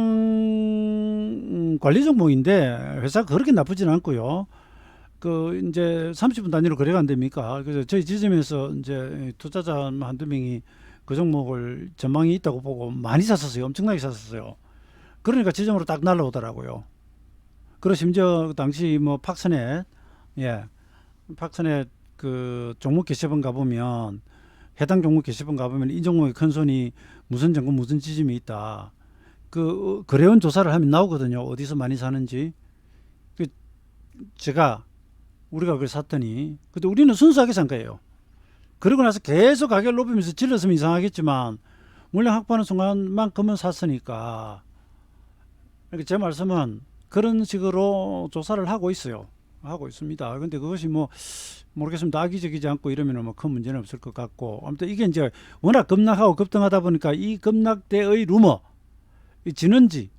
관리 종목인데 회사가 그렇게 나쁘진 않고요. 그 이제 30분 단위로 거래가 안 됩니까? 그래서 저희 지점에서 이제 투자자 한두 명이 그 종목을 전망이 있다고 보고 많이 샀었어요. 엄청나게 샀었어요. 그러니까 지점으로 딱 날라오더라고요. 그리고 심지어 당시 뭐 팍스넷, 팍스넷 그 종목 게시판 가보면 해당 종목 게시판 가보면 이 종목의 큰 손이 무슨 정권 무슨 지점이 있다. 그 거래원 조사를 하면 나오거든요. 어디서 많이 사는지. 그 우리가 그걸 샀더니 근데 우리는 순수하게 산 거예요. 그러고 나서 계속 가격을 높이면서 질렀으면 이상하겠지만 물량 확보하는 순간만큼은 샀으니까 제 말씀은 그런 식으로 조사를 하고 있어요. 하고 있습니다. 근데 그것이 뭐 모르겠습니다. 악의적이지 않고 이러면 뭐 큰 문제는 없을 것 같고 아무튼 이게 이제 워낙 급락하고 급등하다 보니까 이 급락대의 루머 이 지는지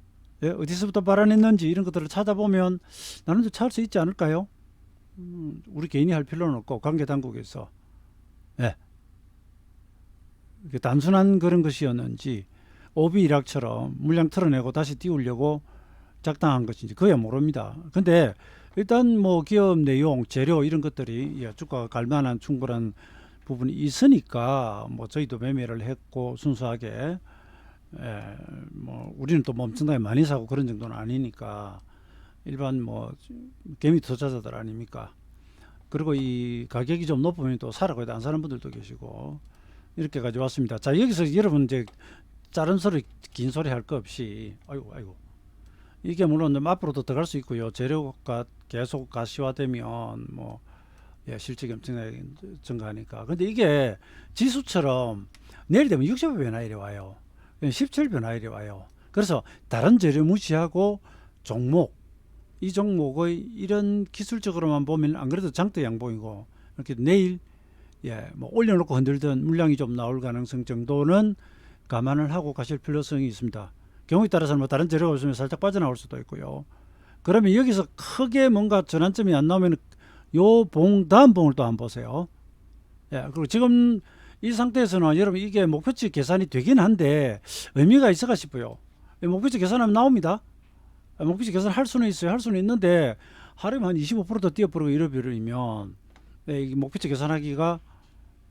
어디서부터 발언했는지 이런 것들을 찾아보면 나름대로 찾을 수 있지 않을까요? 우리 개인이 할 필요는 없고 관계당국에서 단순한 그런 것이었는지 오비 일학처럼 물량 털어내고 다시 띄우려고 작당한 것인지 그야 모릅니다. 근데 일단 뭐 기업 내용, 재료 이런 것들이 주가가 갈 만한 충분한 부분이 있으니까 뭐 저희도 매매를 했고 순수하게 뭐 우리는 또 엄청나게 많이 사고 그런 정도는 아니니까 일반 뭐 개미 투자자들 아닙니까? 그리고 이 가격이 좀 높으면 또 사라고 해도 안 사는 분들도 계시고 이렇게 가져왔습니다. 자 여기서 여러분 이제 다른 소리 긴 소리 할 거 없이 아이고 이게 물론 앞으로도 더 갈 수 있고요. 재료가 계속 가시화되면 뭐 실적이 엄청나게 증가하니까. 근데 이게 지수처럼 내일 되면 60배 변화 이래 와요. 17 변화 이래 와요. 그래서 다른 재료 무시하고 이 종목의 이런 기술적으로만 보면 안 그래도 장대 양봉이고 이렇게 내일 뭐 올려놓고 흔들던 물량이 좀 나올 가능성 정도는 감안을 하고 가실 필요성이 있습니다. 경우에 따라서는 뭐 다른 재료가 없으면 살짝 빠져나올 수도 있고요. 그러면 여기서 크게 뭔가 전환점이 안 나오면 요 봉 다음 봉을 또 한번 보세요. 예, 그리고 지금 이 상태에서는 여러분 이게 목표치 계산이 되긴 한데 의미가 있을까 싶어요. 목표치 계산하면 나옵니다. 목표치 계산할 수는 있어요. 할 수는 있는데 하루에 한 25%더 뛰어버리고 이러버리면 이 목표치 계산하기가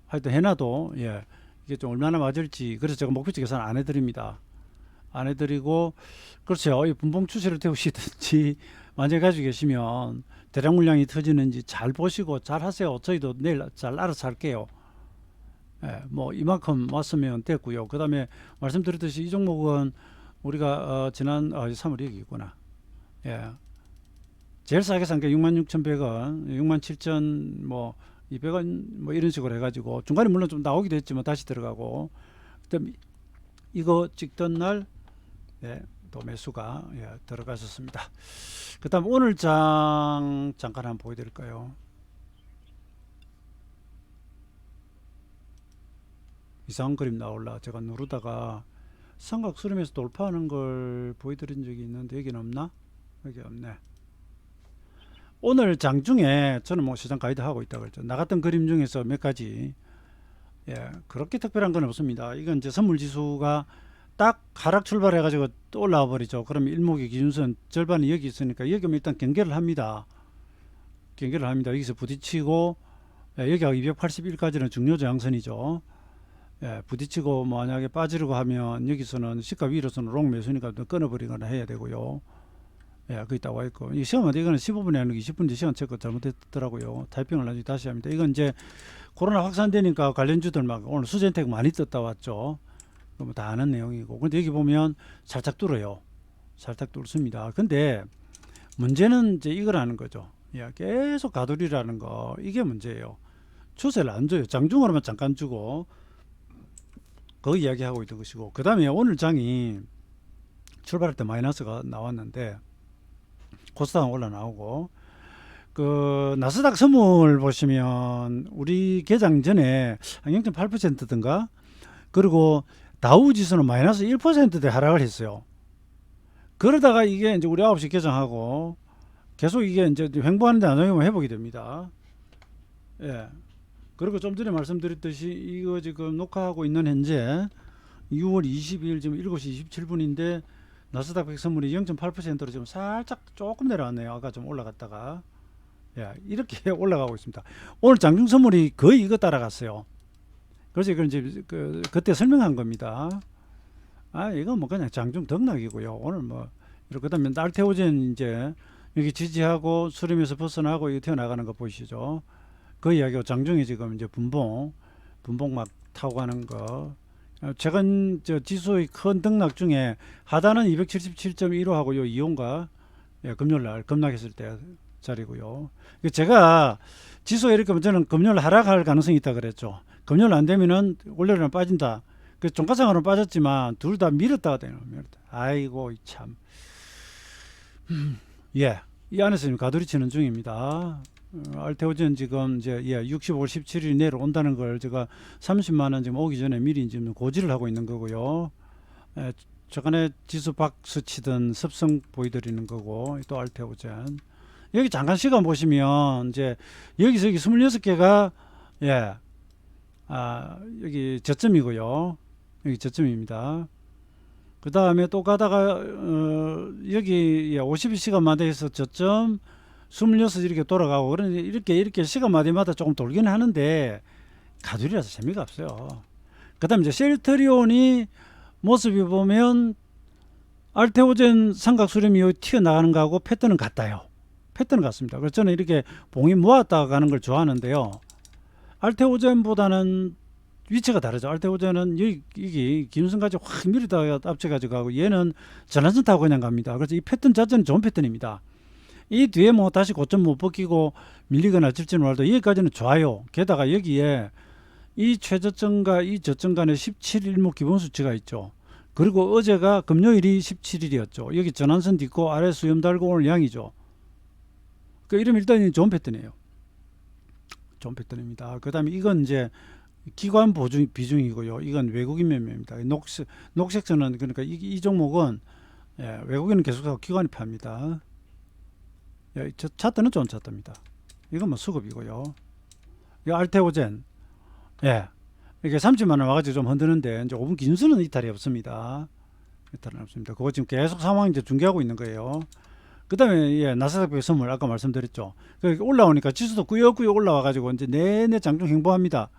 하여튼 해놔도 이게 좀 얼마나 맞을지, 그래서 제가 목표치 계산 안 해드립니다. 안 해드리고, 그렇죠. 이 분봉 추세를 태우시든지 만약에 가지고 계시면 대량 물량이 터지는지 잘 보시고 잘 하세요. 저희도 내일 잘 알아서 할게요. 뭐 이만큼 왔으면 됐고요. 그 다음에 말씀드렸듯이 이 종목은 우리가 지난 3월 여기구나. 제일 싸게 산 게 66,100원, 67,000 뭐 200원 뭐 이런 식으로 해가지고 중간에 물론 좀 나오기도 했지만 다시 들어가고, 그다음 이거 찍던 날 또 매수가 들어갔었습니다. 그다음 오늘 장 잠깐 한번 보여드릴까요? 이상한 그림 나올라 제가 누르다가 삼각수렴에서 돌파하는 걸 보여드린 적이 있는데 여기는 없나? 여기 없네. 오늘 장 중에 저는 뭐 시장 가이드 하고 있다고 그랬죠. 나갔던 그림 중에서 몇 가지 그렇게 특별한 건 없습니다. 이건 이제 선물 지수가 딱 하락 출발해 가지고 또 올라와 버리죠. 그러면 일목의 기준선 절반이 여기 있으니까 여기 면 일단 경계를 합니다. 경계를 합니다. 여기서 부딪히고 여기가 281까지는 중요 저항선이죠. 부딪히고 만약에 빠지려고 하면 여기서는 시가 위로서는 롱 매수니까 끊어버리거나 해야 되고요. 거기 딱 와있고, 이 시간마다 이거는 15분이 아니고 20분 뒤 시간 체크 잘못했더라고요. 타이핑을 나중에 다시 합니다. 이건 이제 코로나 확산되니까 관련주들 막 오늘 수젠텍 많이 떴다 왔죠. 뭐 다 아는 내용이고. 근데 여기 보면 살짝 뚫어요. 살짝 뚫습니다. 근데 문제는 이제 이거라는 거죠. 계속 가두리라는 거, 이게 문제예요. 추세를 안 줘요. 장중으로만 잠깐 주고 그 이야기하고 있던 것이고, 그 다음에 오늘 장이 출발할 때 마이너스가 나왔는데 코스닥은 올라 나오고, 그 나스닥 선물 보시면 우리 개장 전에 한 0.8%든가, 그리고 다우 지수는 마이너스 1%대 하락을 했어요. 그러다가 이게 이제 우리 9시 개장하고 계속 이게 이제 횡보하는데 안 오면 회복이 됩니다. 그리고 좀 전에 말씀드렸듯이 이거 지금 녹화하고 있는 현재 6월 22일 지금 7시 27분인데 나스닥 100 선물이 0.8%로 지금 살짝 조금 내려왔네요. 아까 좀 올라갔다가 이렇게 올라가고 있습니다. 오늘 장중 선물이 거의 이거 따라갔어요. 그래서 이걸 이제 그때 설명한 겁니다. 이건 뭐 그냥 장중 등락이고요. 오늘 뭐 이렇게 그다음에 알테오젠 이제 여기 지지하고 수렴에서 벗어나고 이거 튀어나가는 거 보이시죠? 그 이야기고, 장중에 지금 이제 분봉 막 타고 가는 거. 최근 저 지수의 큰 등락 중에 하단은 277.15하고 요 이온가 금요일날 급락했을 때 자리고요. 제가 지수가 이렇게 하면 저는 금요일 하락할 가능성이 있다 그랬죠. 금요일 안 되면은 월요일은 빠진다. 그 종가상으로는 빠졌지만 둘 다 밀었다가 되는 겁니다. 아이고 참. 이 안에서 지금 가두리 치는 중입니다. 알테오젠 지금 이제 65월 17일 내려온다는 걸 제가 30만원 지금 오기 전에 미리 지금 고지를 하고 있는 거고요. 저간에 지수 박스 치던 습성 보여드리는 거고, 또 알테오젠 여기 잠깐 시간 보시면 이제 여기서 여기 26개가 여기 저점이고요. 여기 저점입니다. 그 다음에 또 가다가 여기 52시간마다 해서 저점 26 이렇게 돌아가고, 그러니 이렇게 시간마다마다 조금 돌긴 하는데 가두리라서 재미가 없어요. 그 다음에 이제 셀트리온이 모습이 보면 알테오젠 삼각수렴이 튀어나가는 거하고 패턴은 같아요. 패턴은 같습니다. 그래서 저는 이렇게 봉이 모았다가 가는 걸 좋아하는데요. 알테오젠보다는 위치가 다르죠. 알테오젠은 여기 기준선까지 확 밀었다가 앞쳐가지고 가고, 얘는 전환선 타고 그냥 갑니다. 그래서 이 패턴 자체는 좋은 패턴입니다. 이 뒤에 뭐 다시 고점 못 벗기고 밀리거나 질지는 몰라도 여기까지는 좋아요. 게다가 여기에 이 최저점과 이 저점 간에 17일목 기본수치가 있죠. 그리고 어제가 금요일이 17일이었죠. 여기 전환선 딛고 아래 수렴 달고 오늘 양이죠. 이러면 일단 좋은 패턴이에요. 좋은 패턴입니다. 그 다음에 이건 이제 기관 보중 비중이고요. 이건 외국인 매매입니다. 녹색선은 그러니까 이 종목은 예, 외국인은 계속해서 기관이 팝니다. 예, 저 차트는 좋은 차트입니다. 이건 뭐 수급이고요. 이 알테오젠 예, 이렇게 30만 원 와가지고 좀 흔드는데 이제 5분 기준선은 이탈이 없습니다. 이탈은 없습니다. 그거 지금 계속 상황 이제 중계하고 있는 거예요. 그 다음에 예, 나스닥 선물 아까 말씀드렸죠. 그 올라오니까 지수도 꾸역꾸역 올라와가지고 이제 내내 장중 횡보합니다.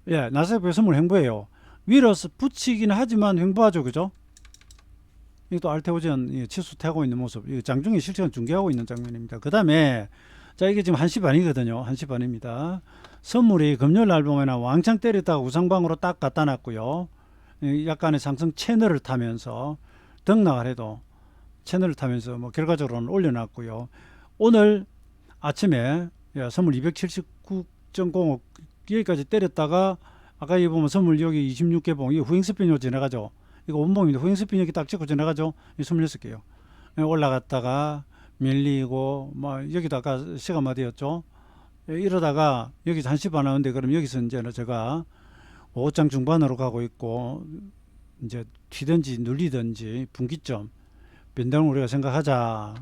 예, 나스닥 선물 횡보해요. 위로 붙이긴 하지만 횡보하죠, 그죠? 이것도 알테오젠 예, 치수 타고 있는 모습. 이 장중에 실시간 중계하고 있는 장면입니다. 그 다음에 자 이게 지금 1시 반이거든요. 1시 반입니다. 선물이 금요일 날 보면 왕창 때렸다가 우상방으로 딱 갖다 놨고요. 약간의 상승 채널을 타면서 등락을 해도 채널을 타면서 뭐 결과적으로는 올려놨고요. 오늘 아침에 선물 279.05 여기까지 때렸다가 아까 이 보면 선물 여기 26개봉 이 후행스핀으로 지나가죠. 이거 원봉입니다. 후행스핀 여기 딱 찍고 지나가죠. 이 26개요. 올라갔다가 밀리고 뭐 여기도 아까 시간 어디였죠? 이러다가 여기서 1시 반 하는데 그럼 여기서 이제는 제가 5장 중반으로 가고 있고 이제 튀든지 눌리든지 분기점 변동을 우리가 생각하자.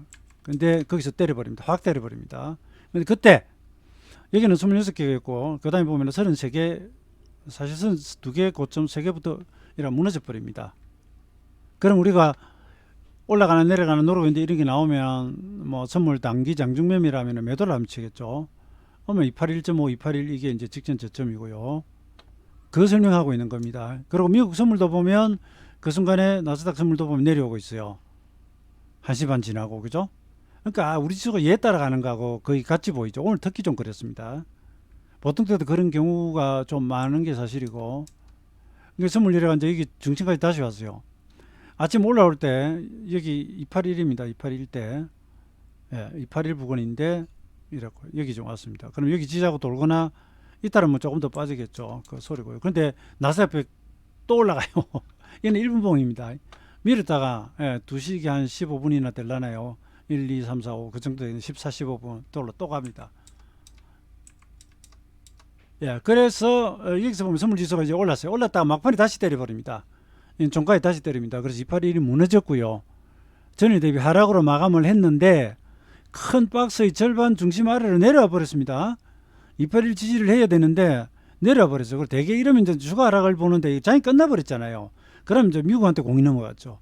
근데 거기서 때려버립니다. 확 때려버립니다. 근데 그때 여기는 26개가 있고 그 다음에 보면 33개 사실은 2개 고점 3개부터 이라 무너져 버립니다. 그럼 우리가 올라가는 내려가는 노르고 있는데 이런 게 나오면 뭐 선물 단기 장중 매매라면 매도를 하면 치겠죠. 그러면 281.5, 281 이게 이제 직전 저점이고요. 그 설명하고 있는 겁니다. 그리고 미국 선물도 보면 그 순간에 나스닥 선물도 보면 내려오고 있어요. 1시 반 지나고 그죠? 그러니까 우리 지수가 얘 따라가는 거하고 거의 같이 보이죠. 오늘 특히 좀 그랬습니다. 보통 때도 그런 경우가 좀 많은 게 사실이고 이게 선물 내려가 이제 여기 중심까지 다시 왔어요. 아침 올라올 때 여기 281입니다. 281 때 예, 281 부근인데 이렇고 여기 좀 왔습니다. 그럼 여기 지지하고 돌거나 이따른 뭐 조금 더 빠지겠죠. 그 소리고요. 그런데 나스닥 또 올라가요. 얘는 1분봉입니다. 밀었다가 예, 2시기 한 15분이나 될라나요. 1, 2, 3, 4, 5 그 정도 되는 14, 15분 또 갑니다. 예, 그래서 여기서 보면 선물지수가 이제 올랐어요. 올랐다가 막판에 다시 때려버립니다. 종가에 다시 때립니다. 그래서 281이 무너졌고요. 전일 대비 하락으로 마감을 했는데 큰 박스의 절반 중심 아래로 내려와 버렸습니다. 281 지지를 해야 되는데 내려와 버렸어요. 그리고 대개 이러면 이제 주가 하락을 보는데 장이 끝나버렸잖아요. 그럼 이제 미국한테 공이 넘어갔죠.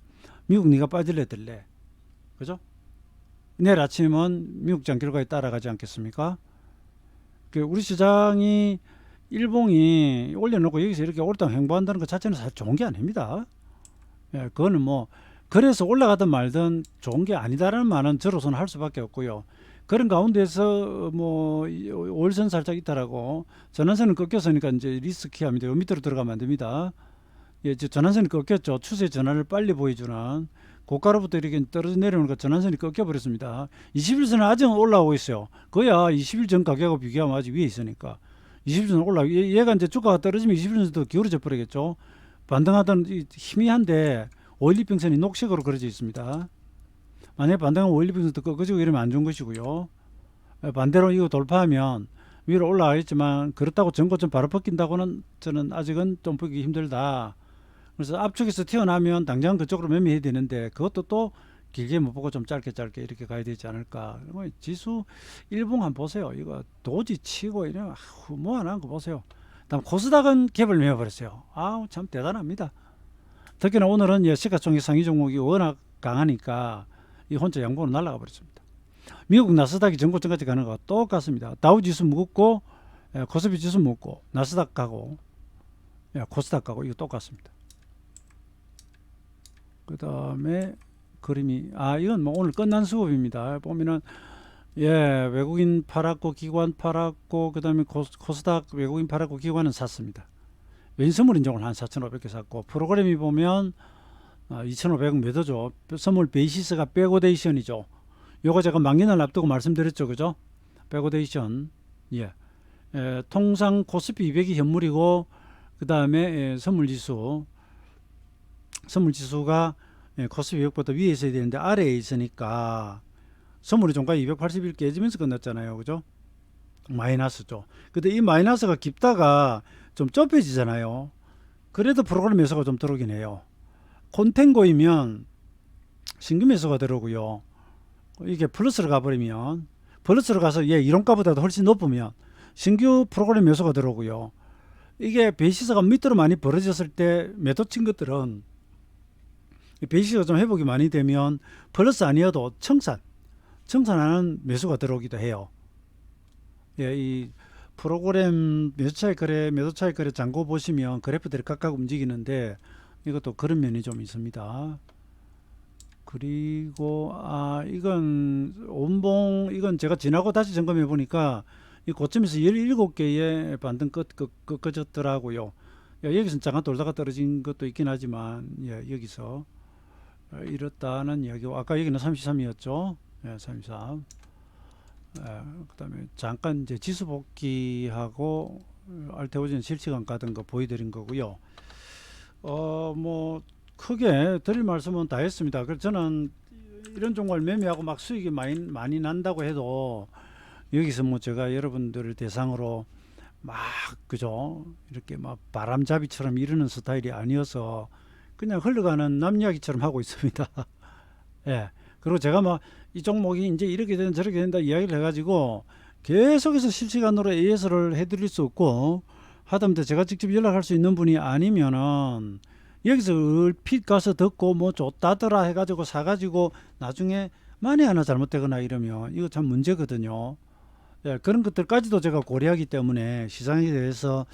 미국 네가 빠질래 들래. 그죠? 내일 아침은 미국 장 결과에 따라가지 않겠습니까? 우리 시장이 일봉이 올려놓고 여기서 이렇게 오르락 횡보한다는 것 자체는 사실 좋은 게 아닙니다. 예, 그거는 뭐 그래서 올라가든 말든 좋은 게 아니다라는 말은 저로서는 할 수밖에 없고요. 그런 가운데서 뭐 월선 살짝 있다라고 전환선을 꺾였으니까 이제 리스키합니다. 밑으로 들어가면 안 됩니다. 예, 전환선이 꺾였죠. 추세 전환을 빨리 보여주는 고가로부터 이렇게 떨어져 내려오니까 전환선이 꺾여버렸습니다. 21선은 아직 올라오고 있어요. 그야 20일 전 가격하고 비교하면 아직 위에 있으니까 21선 올라. 얘가 이제 주가가 떨어지면 21선도 기울어져 버리겠죠. 반등하던 희미한데 512평선이 녹색으로 그려져 있습니다. 만약에 반등하면 512평선도 꺾어지고 이러면 안 좋은 것이고요. 반대로 이거 돌파하면 위로 올라가겠지만 그렇다고 전고점 바로 벗긴다고는 저는 아직은 좀 보기 힘들다. 그래서 앞쪽에서 튀어나오면 당장 그쪽으로 매매해야 되는데 그것도 또 길게 못 보고 좀 짧게 이렇게 가야 되지 않을까. 지수 일봉 한번 보세요. 이거 도지 치고 이러면 후모안한 거 보세요. 다음 코스닥은 갭을 메워버렸어요. 아우 참 대단합니다. 특히나 오늘은 시가총액 상위 종목이 워낙 강하니까 이 혼자 양봉으로 날아가 버렸습니다. 미국 나스닥이 전고점까지 가는 거와 똑같습니다. 다우지수 무겁고 코스피 지수 무겁고 나스닥 가고 코스닥 가고 이거 똑같습니다. 그 다음에 그림이 이건 뭐 오늘 끝난 수급입니다. 보면은 외국인 팔았고 기관 팔았고 그 다음에 코스닥 외국인 팔았고 기관은 샀습니다. 왼선물 인정을 한 4,500개 샀고 프로그램이 보면 2,500원 매도죠. 선물 베이시스가 백오데이션이죠. 요거 제가 만기날 앞두고 말씀드렸죠, 그죠? 백오데이션. 통상 코스피 200이 현물이고 그 다음에 선물지수가 코스피 200보다 위에 있어야 되는데 아래에 있으니까 선물이 종가 281 깨지면서 끝났잖아요, 그죠? 마이너스죠. 근데 이 마이너스가 깊다가 좀 좁혀지잖아요. 그래도 프로그램 매수가 좀 들어오긴 해요. 콘텐고이면 신규 매수가 들어오고요. 이게 플러스로 가버리면, 플러스로 가서 얘 이론가보다도 훨씬 높으면 신규 프로그램 매수가 들어오고요. 이게 베이시스가 밑으로 많이 벌어졌을 때 매도 친 것들은 베이시스가 좀 회복이 많이 되면 플러스 아니어도 청산하는 매수가 들어오기도 해요. 예, 이 프로그램 매도 차익 거래 잔고 보시면 그래프들이 각각 움직이는데 이것도 그런 면이 좀 있습니다. 그리고 이건 온봉, 이건 제가 지나고 다시 점검해 보니까 이 고점에서 17개의 반등 꺼졌더라고요. 여기서 잠깐 돌다가 떨어진 것도 있긴 하지만, 여기서 이렇다는 이야기고, 아까 여기는 33이었죠. 33. 그다음에 잠깐 이제 지수 복귀하고 알테오젠 실시간 가던 거 보여드린 거고요. 뭐 크게 드릴 말씀은 다 했습니다. 그래서 저는 이런 종목을 매매하고 막 수익이 많이 난다고 해도 여기서 뭐 제가 여러분들을 대상으로 막 그죠 이렇게 막 바람잡이처럼 이러는 스타일이 아니어서 그냥 흘러가는 남 이야기처럼 하고 있습니다. 예. 그리고 제가 막 이 종목이 이제 이렇게 된다 저렇게 된다 이야기를 해가지고 계속해서 실시간으로 AS를 해드릴 수 없고 하다못해 제가 직접 연락할 수 있는 분이 아니면은 여기서 얼핏 가서 듣고 뭐 좋다더라 해가지고 사가지고 나중에 만에 하나 잘못되거나 이러면 이거 참 문제거든요. 예, 그런 것들까지도 제가 고려하기 때문에 시장에 대해서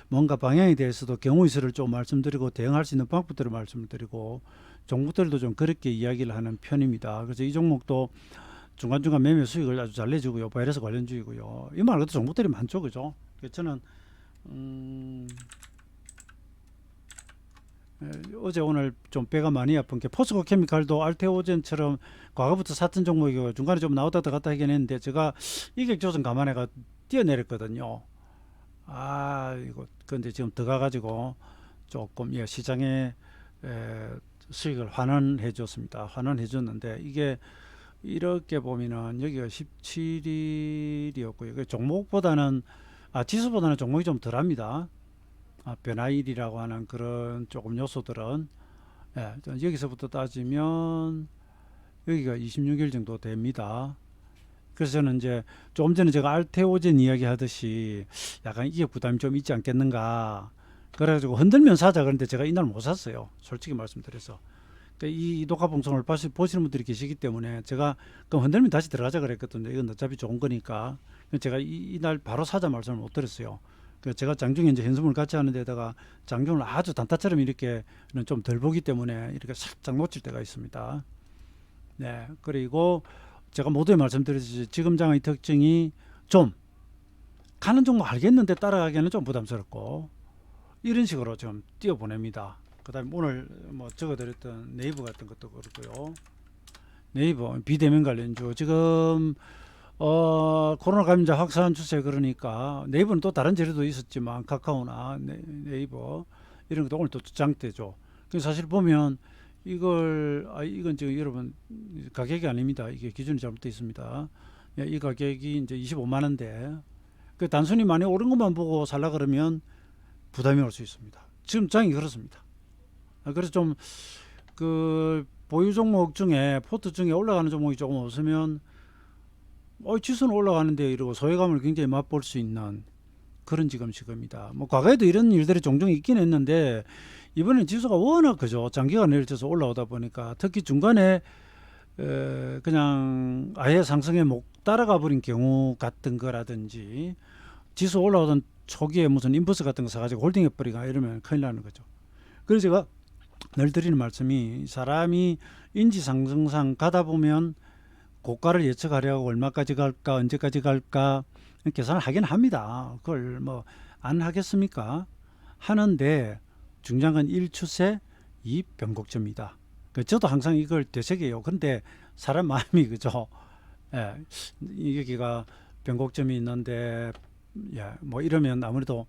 뭔가 방향에 대해서도 경우의 수를 좀 말씀드리고 대응할 수 있는 방법들을 말씀드리고 종목들도 좀 그렇게 이야기를 하는 편입니다. 그래서 이 종목도 중간중간 매매 수익을 아주 잘 내주고요. 바이러스 관련주이고요. 이 말고도 종목들이 많죠. 그죠? 그래서 저는 어제 오늘 좀 배가 많이 아픈 게 포스코 케미칼도 알테오젠처럼 과거부터 샀던 종목이고 중간에 좀 나오다 갔다 하긴 했는데 제가 이격 조정 감안해가 뛰어내렸거든요. 이거 근데 지금 들어가가지고 조금 시장에 수익을 환원해 줬습니다. 환원해 줬는데 이게 이렇게 보면은 여기가 17일이었고요. 종목보다는 지수보다는 종목이 좀 덜합니다. 변화일이라고 하는 그런 조금 요소들은 여기서부터 따지면 여기가 26일 정도 됩니다. 그래서 저는 이제 조금 전에 제가 알테오젠 이야기 하듯이 약간 이게 부담이 좀 있지 않겠는가 그래가지고 흔들면 사자 그런데 제가 이날 못 샀어요. 솔직히 말씀드려서 그러니까 이 녹화 방송을 보시는 분들이 계시기 때문에 제가 그럼 흔들면 다시 들어가자 그랬거든요. 이건 어차피 좋은 거니까 제가 이날 바로 사자 말씀을 못 드렸어요. 제가 장중에 이제 현수막을 같이 하는 데다가 장중을 아주 단타처럼 이렇게는 좀 덜 보기 때문에 이렇게 살짝 놓칠 때가 있습니다. 네. 그리고 제가 모두에 말씀드렸듯이 지금 장의 특징이 좀 가는 종목 알겠는데 따라가기에는 좀 부담스럽고 이런 식으로 좀 띄워보냅니다. 그 다음에 오늘 뭐 적어드렸던 네이버 같은 것도 그렇고요. 네이버 비대면 관련주 지금 코로나 감염자 확산 추세 그러니까 네이버는 또 다른 재료도 있었지만 카카오나 네이버 이런 것도 오늘 또 장대죠. 사실 보면 이건 지금 여러분 가격이 아닙니다. 이게 기준이 잘못되어 있습니다. 이 가격이 이제 25만 원대. 그 단순히 많이 오른 것만 보고 살라 그러면 부담이 올 수 있습니다. 지금 장이 그렇습니다. 그래서 좀 그 보유 종목 중에 포트 중에 올라가는 종목이 조금 없으면 지수는 올라가는데 이러고 소외감을 굉장히 맛볼 수 있는 그런 지금입니다. 뭐 과거에도 이런 일들이 종종 있긴 했는데 이번엔 지수가 워낙 그죠 장기가 내려져서 올라오다 보니까 특히 중간에 그냥 아예 상승에 못 따라가 버린 경우 같은 거라든지 지수 올라오던 초기에 무슨 인버스 같은 거 사가지고 홀딩해 버리가 이러면 큰일 나는 거죠. 그래서 제가 늘 드리는 말씀이 사람이 인지상승상 가다 보면 고가를 예측하려고 얼마까지 갈까 언제까지 갈까 계산을 하긴 합니다. 그걸 뭐 안 하겠습니까? 하는데 중요한 건 1추세 2 변곡점이다. 저도 항상 이걸 되새겨요. 근데 사람 마음이 그죠. 여기가 변곡점이 있는데 뭐 이러면 아무래도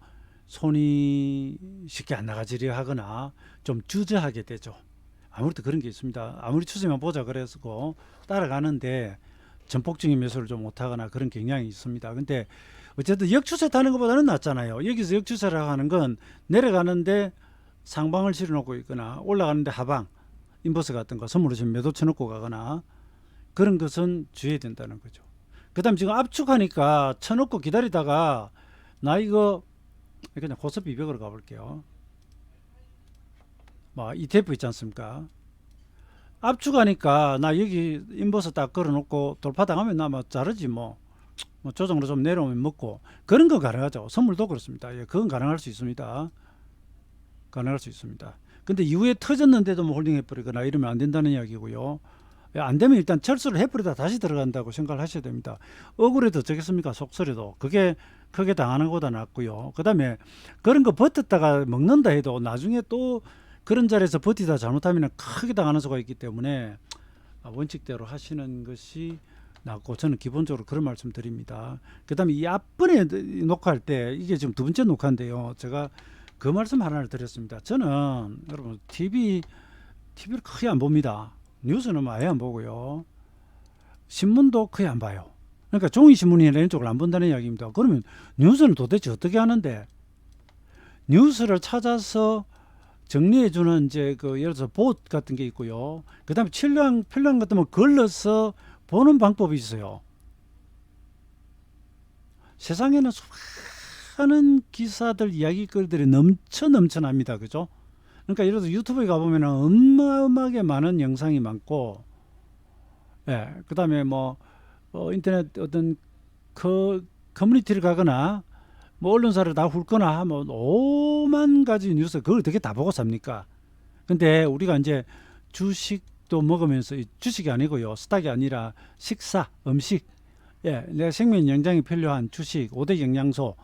손이 쉽게 안 나가지려 하거나 좀 주저하게 되죠. 아무래도 그런 게 있습니다. 아무리 추세만 보자 그래서 따라가는데 전폭적인 매수를 좀 못하거나 그런 경향이 있습니다. 근데 어쨌든 역추세 타는 것보다는 낫잖아요. 여기서 역추세라고 하는 건 내려가는데 상방을 실어놓고 있거나 올라가는데 하방, 인버스 같은 거 선물로 지금 매도 쳐놓고 가거나 그런 것은 주의해야 된다는 거죠. 그 다음 지금 압축하니까 쳐놓고 기다리다가 나 이거 그냥 고스피 200으로 가볼게요. 뭐 ETF 있지 않습니까? 압축하니까 나 여기 인버스 딱 걸어놓고 돌파당하면 나 뭐 자르지 뭐. 뭐 조정으로 좀 내려오면 먹고 그런 건 가능하죠. 선물도 그렇습니다. 예, 그건 가능할 수 있습니다. 가능할 수 있습니다. 근데 이후에 터졌는데도 뭐 홀딩 해버리거나 이러면 안 된다는 이야기고요. 예, 안 되면 일단 철수를 해버리다 다시 들어간다고 생각을 하셔야 됩니다. 억울해도 어쩌겠습니까? 속설에도 그게 크게 당하는 것보다 낫고요. 그 다음에 그런 거 버텼다가 먹는다 해도 나중에 또 그런 자리에서 버티다 잘못하면 크게 당하는 수가 있기 때문에 원칙대로 하시는 것이 낫고 저는 기본적으로 그런 말씀 드립니다. 그 다음에 이 앞번에 녹화할 때 이게 지금 두 번째 녹화인데요. 제가 그 말씀 하나를 드렸습니다. 저는 여러분 TV를 크게 안 봅니다. 뉴스는 아예 안 보고요. 신문도 거의 안 봐요. 그러니까 종이신문이나 이런 쪽을 안 본다는 이야기입니다. 그러면 뉴스는 도대체 어떻게 하는데 뉴스를 찾아서 정리해주는 이제 그 예를 들어서 봇 같은 게 있고요. 그 다음에 필량 같은 거 걸러서 보는 방법이 있어요. 세상에는 수많은 기사들, 이야기거리들이 넘쳐납니다. 그죠? 그러니까 예를 들어서 유튜브에 가보면 어마어마하게 많은 영상이 많고, 예, 그 다음에 뭐, 인터넷 어떤 커뮤니티를 가거나, 뭐 언론사를 다 훑거나 하면 오만 가지 뉴스, 그걸 어떻게 다 보고 삽니까? 근데 우리가 이제 주식도 먹으면서, 주식이 아니고요. 스탁이 아니라 식사, 음식, 예, 내 생명 영양이 필요한 주식, 5대 영양소,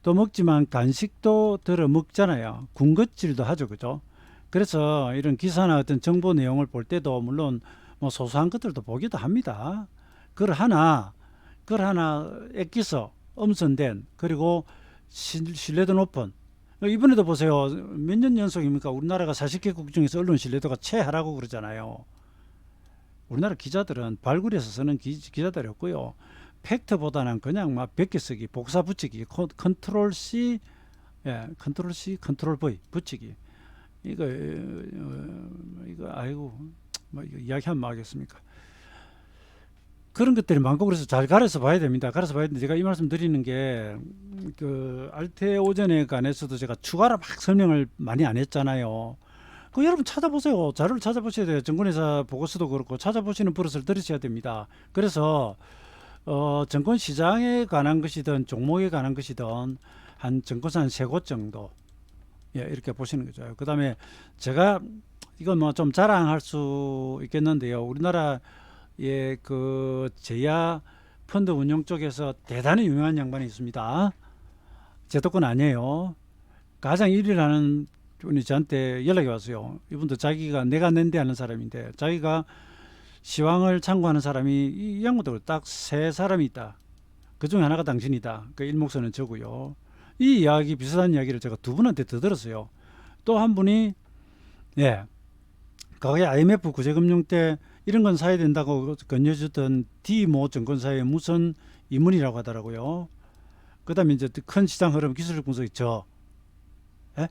또 먹지만 간식도 들어 먹잖아요. 군것질도 하죠. 그죠? 그래서 이런 기사나 어떤 정보 내용을 볼 때도 물론 뭐 소소한 것들도 보기도 합니다. 그걸 하나 액기서 엄선된 그리고 신뢰도 높은 이번에도 보세요. 몇 년 연속입니까? 우리나라가 40개국 중에서 언론 신뢰도가 최하라고 그러잖아요. 우리나라 기자들은 발굴해서 쓰는 기자들이 없고요. 팩트보다는 그냥 막 100개 쓰기, 복사 붙이기, 컨트롤 C, 예, 컨트롤 C, 컨트롤 V 붙이기. 이거 아이고, 뭐 이거 이야기하면 뭐 하겠습니까? 그런 것들이 많고 그래서 잘 가려서 봐야 됩니다. 가려서 봐야 되는데 제가 이 말씀 드리는 게 그 알테오전에 관해서도 제가 추가로 막 설명을 많이 안 했잖아요. 그 여러분 찾아보세요. 자료를 찾아보셔야 돼요. 증권회사 보고서도 그렇고 찾아보시는 버릇을 들이셔야 됩니다. 그래서 증권 시장에 관한 것이든 종목에 관한 것이든 한 증권사 한 세 곳 정도 예, 이렇게 보시는 거죠. 그 다음에 제가 이건 뭐 좀 자랑할 수 있겠는데요. 우리나라 그 제야 펀드 운용 쪽에서 대단히 유명한 양반이 있습니다. 제 독은 아니에요. 가장 1위라는 분이 저한테 연락이 왔어요. 이분도 자기가 내가 낸데 하는 사람인데 자기가 시황을 참고하는 사람이 이 양반도 딱 세 사람이 있다. 그 중에 하나가 당신이다. 그 일목선은 저고요. 이 이야기 비슷한 이야기를 제가 두 분한테 더 들었어요. 또 한 분이 예, 과거에 IMF 구제금융 때 이런 건 사야 된다고 건네주던 D모 증권사의 무슨 이문이라고 하더라고요. 그 다음에 이제 큰 시장 흐름 기술적 분석이 예?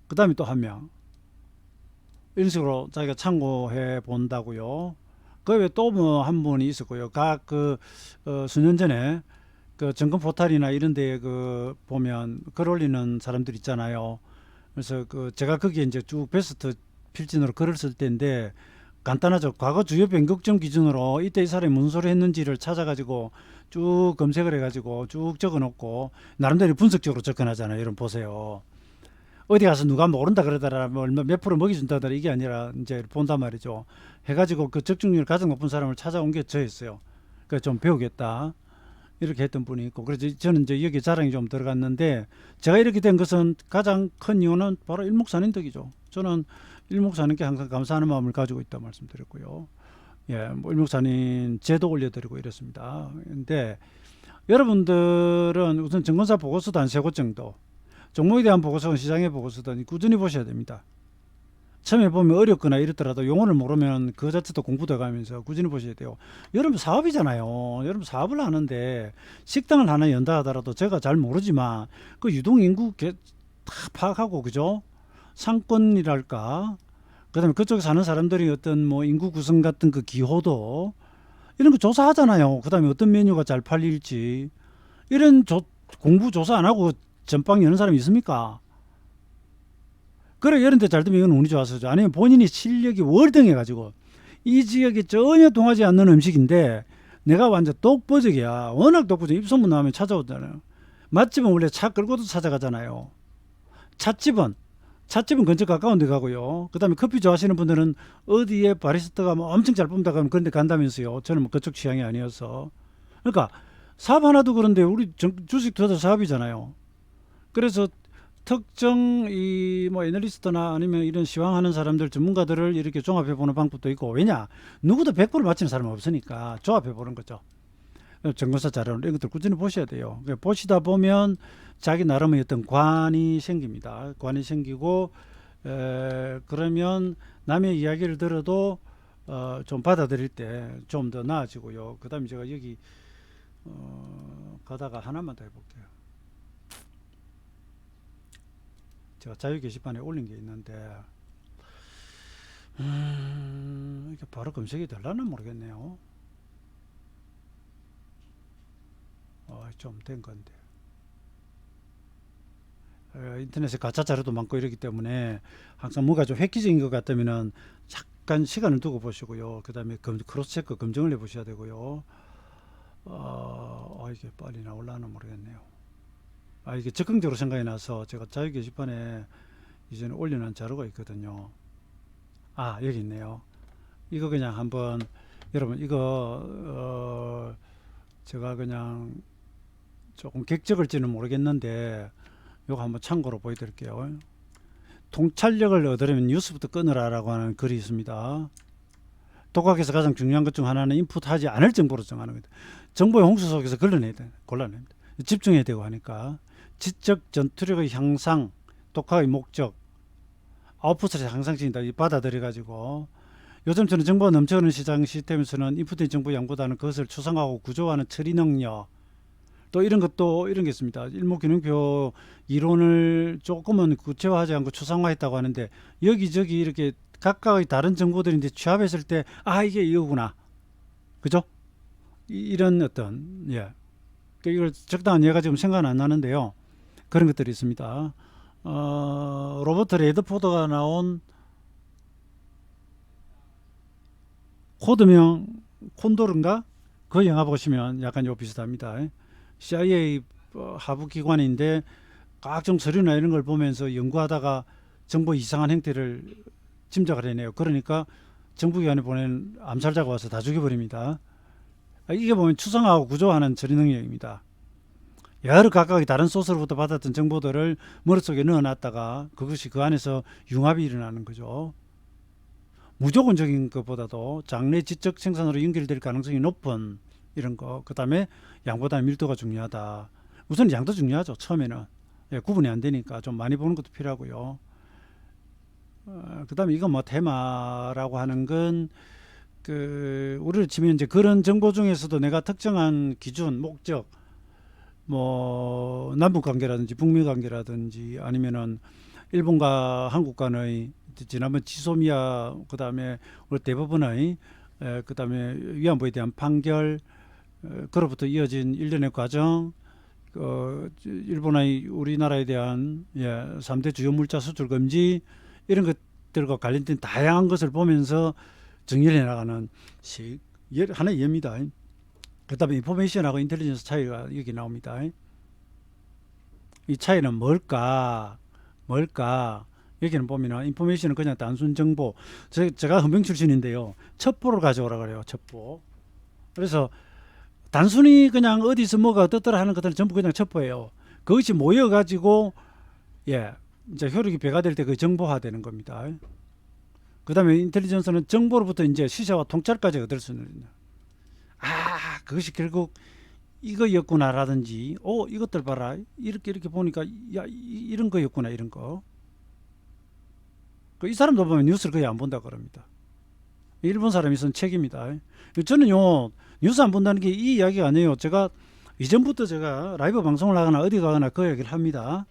그 다음에 또 한 명. 이런 식으로 자기가 참고해 본다고요. 그 외에 또 뭐 한 분이 있었고요. 수년 전에 그 증권 포탈이나 이런 데에 그 보면 글 올리는 사람들 있잖아요. 그래서 그 제가 거기에 이제 쭉 베스트 필진으로 글을 쓸 때인데 간단하죠. 과거 주요 변곡점 기준으로 이때 이 사람이 무슨 소리 했는지를 찾아가지고 쭉 검색을 해가지고 쭉 적어놓고 나름대로 분석적으로 접근하잖아요. 여러분 보세요. 어디 가서 누가 모른다 그러더라, 뭐 얼마 몇 프로 먹여준다더라 이게 아니라 이제 본단 말이죠. 해가지고 그 적중률 가장 높은 사람을 찾아온 게 저였어요. 그래서 좀 배우겠다 이렇게 했던 분이 있고 그래서 저는 이제 여기 자랑이 좀 들어갔는데 제가 이렇게 된 것은 가장 큰 이유는 바로 일목산인덕이죠. 저는 일목산인께 항상 감사하는 마음을 가지고 있다 말씀드렸고요. 예, 뭐 일목산인 제도 올려드리고 이랬습니다. 근데 여러분들은 우선 증권사 보고서도 한 세 곳 정도 종목에 대한 보고서는 시장의 보고서든 꾸준히 보셔야 됩니다. 처음에 보면 어렵거나 이렇더라도 용어를 모르면 그 자체도 공부돼 가면서 꾸준히 보셔야 돼요. 여러분 사업이잖아요. 여러분 사업을 하는데 식당을 하나 연다 하더라도 제가 잘 모르지만 그 유동인구 다 파악하고 그죠? 상권이랄까? 그다음에 그쪽에 사는 사람들이 어떤 뭐 인구 구성 같은 그 기호도 이런 거 조사하잖아요. 그다음에 어떤 메뉴가 잘 팔릴지 이런 공부 조사 안 하고 전빵 여는 사람이 있습니까? 그래 이런 데 잘 되면 이건 운이 좋아서죠. 아니면 본인이 실력이 월등해가지고 이 지역에 전혀 동하지 않는 음식인데 내가 완전 독보적이야. 워낙 독보적. 입소문 나오면 찾아오잖아요. 맛집은 원래 차 끌고도 찾아가잖아요. 찻집은 찻집은 근처 가까운 데 가고요. 그다음에 커피 좋아하시는 분들은 어디에 바리스타가 뭐 엄청 잘 뽑는다 그러면 그런 데 간다면서요. 저는 뭐 그쪽 취향이 아니어서. 그러니까 사업 하나도 그런데 우리 주식 투자 사업이잖아요. 그래서 특정 이 뭐 애널리스트나 아니면 이런 시황하는 사람들 전문가들을 이렇게 종합해 보는 방법도 있고 왜냐 누구도 100% 맞히는 사람은 없으니까 조합해 보는 거죠. 정보사 자료를 이런 것들 꾸준히 보셔야 돼요. 보시다 보면 자기 나름의 어떤 관이 생깁니다. 관이 생기고 그러면 남의 이야기를 들어도 좀 받아들일 때 좀 더 나아지고요. 그다음에 제가 여기 가다가 하나만 더 해볼게요. 제가 자유 게시판에 올린 게 있는데 이게 바로 검색이 되려나 모르겠네요. 좀 된 건데 인터넷에 가짜 자료도 많고 이러기 때문에 항상 뭔가 좀 획기적인 것 같다면은 잠깐 시간을 두고 보시고요. 그 다음에 크로스체크 검증을 해보셔야 되고요. 이게 빨리 나올라나 모르겠네요. 이게 적극적으로 생각이 나서 제가 자유 게시판에 이전에 올려놓은 자료가 있거든요. 여기 있네요. 이거 그냥 한번 여러분 이거 제가 그냥 조금 객적일지는 모르겠는데 이거 한번 참고로 보여드릴게요. 통찰력을 얻으려면 뉴스부터 끊으라라고 하는 글이 있습니다. 독학에서 가장 중요한 것 중 하나는 인풋하지 않을 정보로 정하는 겁니다. 정보의 홍수 속에서 골라냅니다. 집중해야 되고 하니까 지적 전투력의 향상, 독학의 목적, 아웃풋을 향상시킨다. 받아들여 가지고 요즘 저는 정보가 넘쳐흐르는 시장 시스템에서는 인풋된 정보 양보다는 그것을 추상화하고 구조화하는 처리 능력 또 이런 것도 이런 게 있습니다. 일목균형표 이론을 조금은 구체화하지 않고 추상화했다고 하는데 여기저기 이렇게 각각의 다른 정보들인데 취합했을 때 이게 이거구나. 그죠? 이런 어떤 이걸 적당한 예가 지금 생각 안 나는데요. 그런 것들이 있습니다. 로버트 레드포드가 나온 코드명 콘도르인가? 그 영화 보시면 약간 요 비슷합니다. CIA 하부 기관인데 각종 서류나 이런 걸 보면서 연구하다가 정보 이상한 행태를 짐작을 해내요. 그러니까 정부기관에 보낸 암살자가 와서 다 죽여버립니다. 이게 보면 추상화하고 구조화하는 처리 능력입니다. 여러 각각의 다른 소스로부터 받았던 정보들을 머릿속에 넣어놨다가 그것이 그 안에서 융합이 일어나는 거죠. 무조건적인 것보다도 장래 지적 생산으로 연결될 가능성이 높은 이런 거. 그 다음에 양보다는 밀도가 중요하다. 우선 양도 중요하죠. 처음에는 구분이 안 되니까 좀 많이 보는 것도 필요하고요. 그 다음에 이건 뭐 테마라고 하는 건 우리를 치면 이제 그런 정보 중에서도 내가 특정한 기준, 목적, 뭐 남북 관계라든지 북미 관계라든지 아니면은 일본과 한국 간의 지난번 지소미아 그다음에 우리 대법원의 그다음에 위안부에 대한 판결 그로부터 이어진 일련의 과정 일본의 우리나라에 대한 3대 주요 물자 수출 금지 이런 것들과 관련된 다양한 것을 보면서 정리를 해나가는 하나의 예입니다. 그 다음에 인포메이션하고 인텔리전스 차이가 여기 나옵니다. 이 차이는 뭘까? 여기는 보면 인포메이션은 그냥 단순 정보. 제가 헌병 출신인데요. 첩보를 가져오라 그래요. 첩보. 그래서 단순히 그냥 어디서 뭐가 어떻더라 하는 것들은 전부 그냥 첩보예요. 그것이 모여가지고 이제 효력이 배가 될 때 그 정보화되는 겁니다. 그 다음에 인텔리전스는 정보로부터 이제 시세와 통찰까지 얻을 수 있는 그것이 결국 이거였구나라든지 이것들 봐라 이렇게 보니까 이런 거였구나 이런 거 이 사람도 보면 뉴스를 거의 안 본다 그럽니다. 일본 사람이 쓴 책입니다. 저는요 뉴스 안 본다는 게 이 이야기가 아니에요. 제가 이전부터 제가 라이브 방송을 하거나 어디 가거나 그 얘기를 합니다.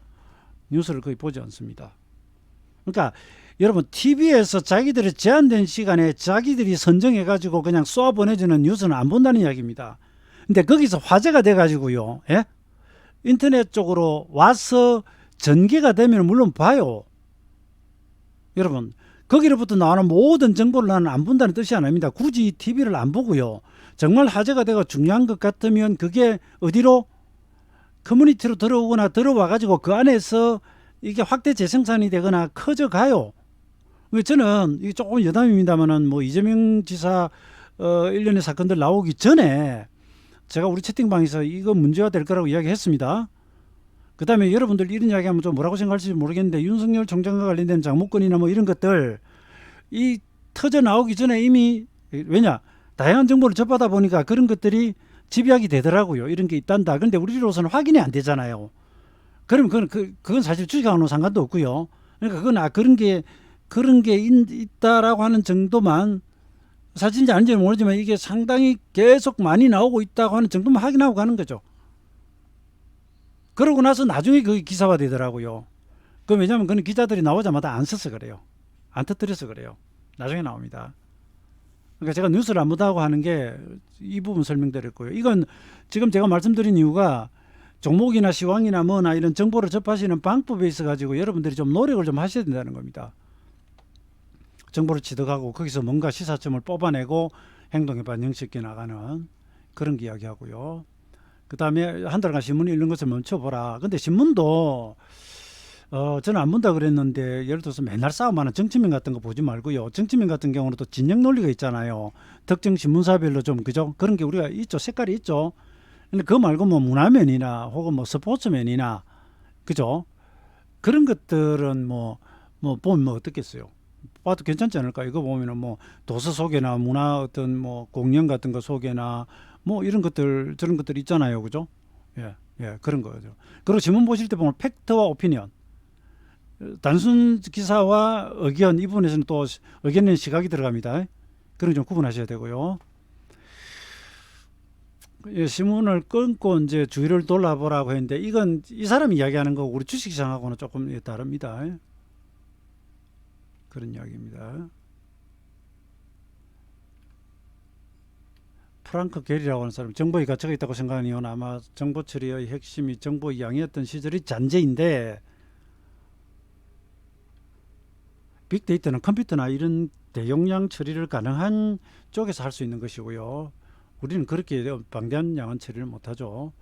뉴스를 거의 보지 않습니다. 그러니까 여러분 TV에서 자기들의 제한된 시간에 자기들이 선정해 가지고 그냥 쏘아 보내주는 뉴스는 안 본다는 이야기입니다. 근데 거기서 화제가 돼 가지고요, 예? 인터넷 쪽으로 와서 전개가 되면 물론 봐요. 여러분 거기로부터 나오는 모든 정보를 나는 안 본다는 뜻이 아닙니다. 굳이 TV를 안 보고요, 정말 화제가 되고 중요한 것 같으면 그게 어디로 커뮤니티로 들어오거나 들어와 가지고 그 안에서 이게 확대 재생산이 되거나 커져가요. 저는 이게 조금 여담입니다만은 뭐 이재명 지사 일련의 사건들 나오기 전에 제가 우리 채팅방에서 이거 문제가 될 거라고 이야기했습니다. 그 다음에 여러분들 이런 이야기하면 좀 뭐라고 생각할지 모르겠는데, 윤석열 총장과 관련된 장모권이나 뭐 이런 것들 이 터져 나오기 전에 이미, 왜냐 다양한 정보를 접하다 보니까 그런 것들이 집약이 되더라고요. 이런 게 있단다. 그런데 우리로서는 확인이 안 되잖아요. 그러면 그건 사실 주식하고는 상관도 없고요. 그러니까 그건 그런 게 있다라고 하는 정도만, 사실인지 아닌지는 모르지만 이게 상당히 계속 많이 나오고 있다고 하는 정도만 확인하고 가는 거죠. 그러고 나서 나중에 그게 기사화 되더라고요. 왜냐하면 그는 기자들이 나오자마자 안 써서 그래요. 안 터뜨려서 그래요. 나중에 나옵니다. 그러니까 제가 뉴스를 안 보다고 하는 게 이 부분 설명드렸고요. 이건 지금 제가 말씀드린 이유가 종목이나 시황이나 뭐나 이런 정보를 접하시는 방법에 있어 가지고 여러분들이 좀 노력을 좀 하셔야 된다는 겁니다. 정보를 취득하고 거기서 뭔가 시사점을 뽑아내고 행동에 반영시켜 나가는 그런 이야기하고요. 그 다음에 한 달간 신문 읽는 것을 멈춰보라. 근데 신문도 저는 안 본다 그랬는데, 예를 들어서 맨날 싸움하는 정치민 같은 거 보지 말고요. 정치민 같은 경우는 또 진영 논리가 있잖아요. 특정 신문사별로 좀 그죠? 그런 게 우리가 있죠. 색깔이 있죠. 근데 그거 말고 뭐 문화면이나 혹은 뭐 스포츠면이나 그죠? 그런 것들은 보면 어떻겠어요? 봐도 괜찮지 않을까? 이거 보면은 뭐 도서 소개나 문화 어떤 뭐 공연 같은 거 소개나 뭐 이런 것들 저런 것들 있잖아요. 그죠? 예, 그런 거죠. 그리고 신문 보실 때 보면 팩트와 오피니언, 단순 기사와 의견, 이 부분에서는 또 의견의 시각이 들어갑니다. 그런 좀 구분하셔야 되고요. 예, 신문을 끊고 이제 주위를 돌아보라고 했는데, 이건 이 사람이 이야기하는 거고 우리 주식시장하고는 조금 다릅니다. 그런 이야기입니다. 프랑크 게리라고 하는 사람, 정보의 가치가 있다고 생각하는 이유는 아마 정보 처리의 핵심이 정보의 양이었던 시절이 잔재인데, 빅데이터는 컴퓨터나 이런 대용량 처리를 가능한 쪽에서 할 수 있는 것이고요. 우리는 그렇게 방대한 양은 처리를 못하죠.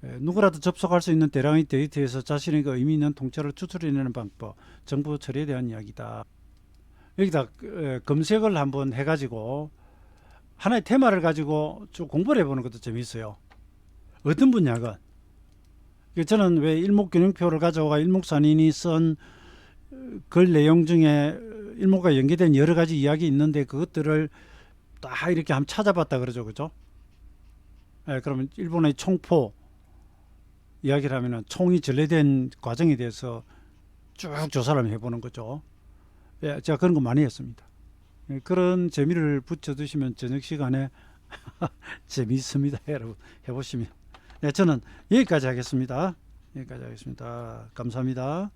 누구라도 접속할 수 있는 대량의 데이터에서 자신에게 의미 있는 통찰을 추출해내는 방법, 정보 처리에 대한 이야기다. 여기다 검색을 한번 해가지고 하나의 테마를 가지고 쭉 공부를 해보는 것도 재미있어요. 어떤 분야건. 저는 왜 일목균형표를 가져가 일목산인이 쓴 글 내용 중에 일목과 연계된 여러 가지 이야기 있는데 그것들을 딱 이렇게 한번 찾아봤다 그러죠. 그죠? 그러면 일본의 총포 이야기를 하면은 총이 전래된 과정에 대해서 쭉 조사를 해보는 거죠. 제가 그런 거 많이 했습니다. 그런 재미를 붙여 두시면 저녁 시간에 재미있습니다. 여러분 해보시면. 저는 여기까지 하겠습니다. 감사합니다.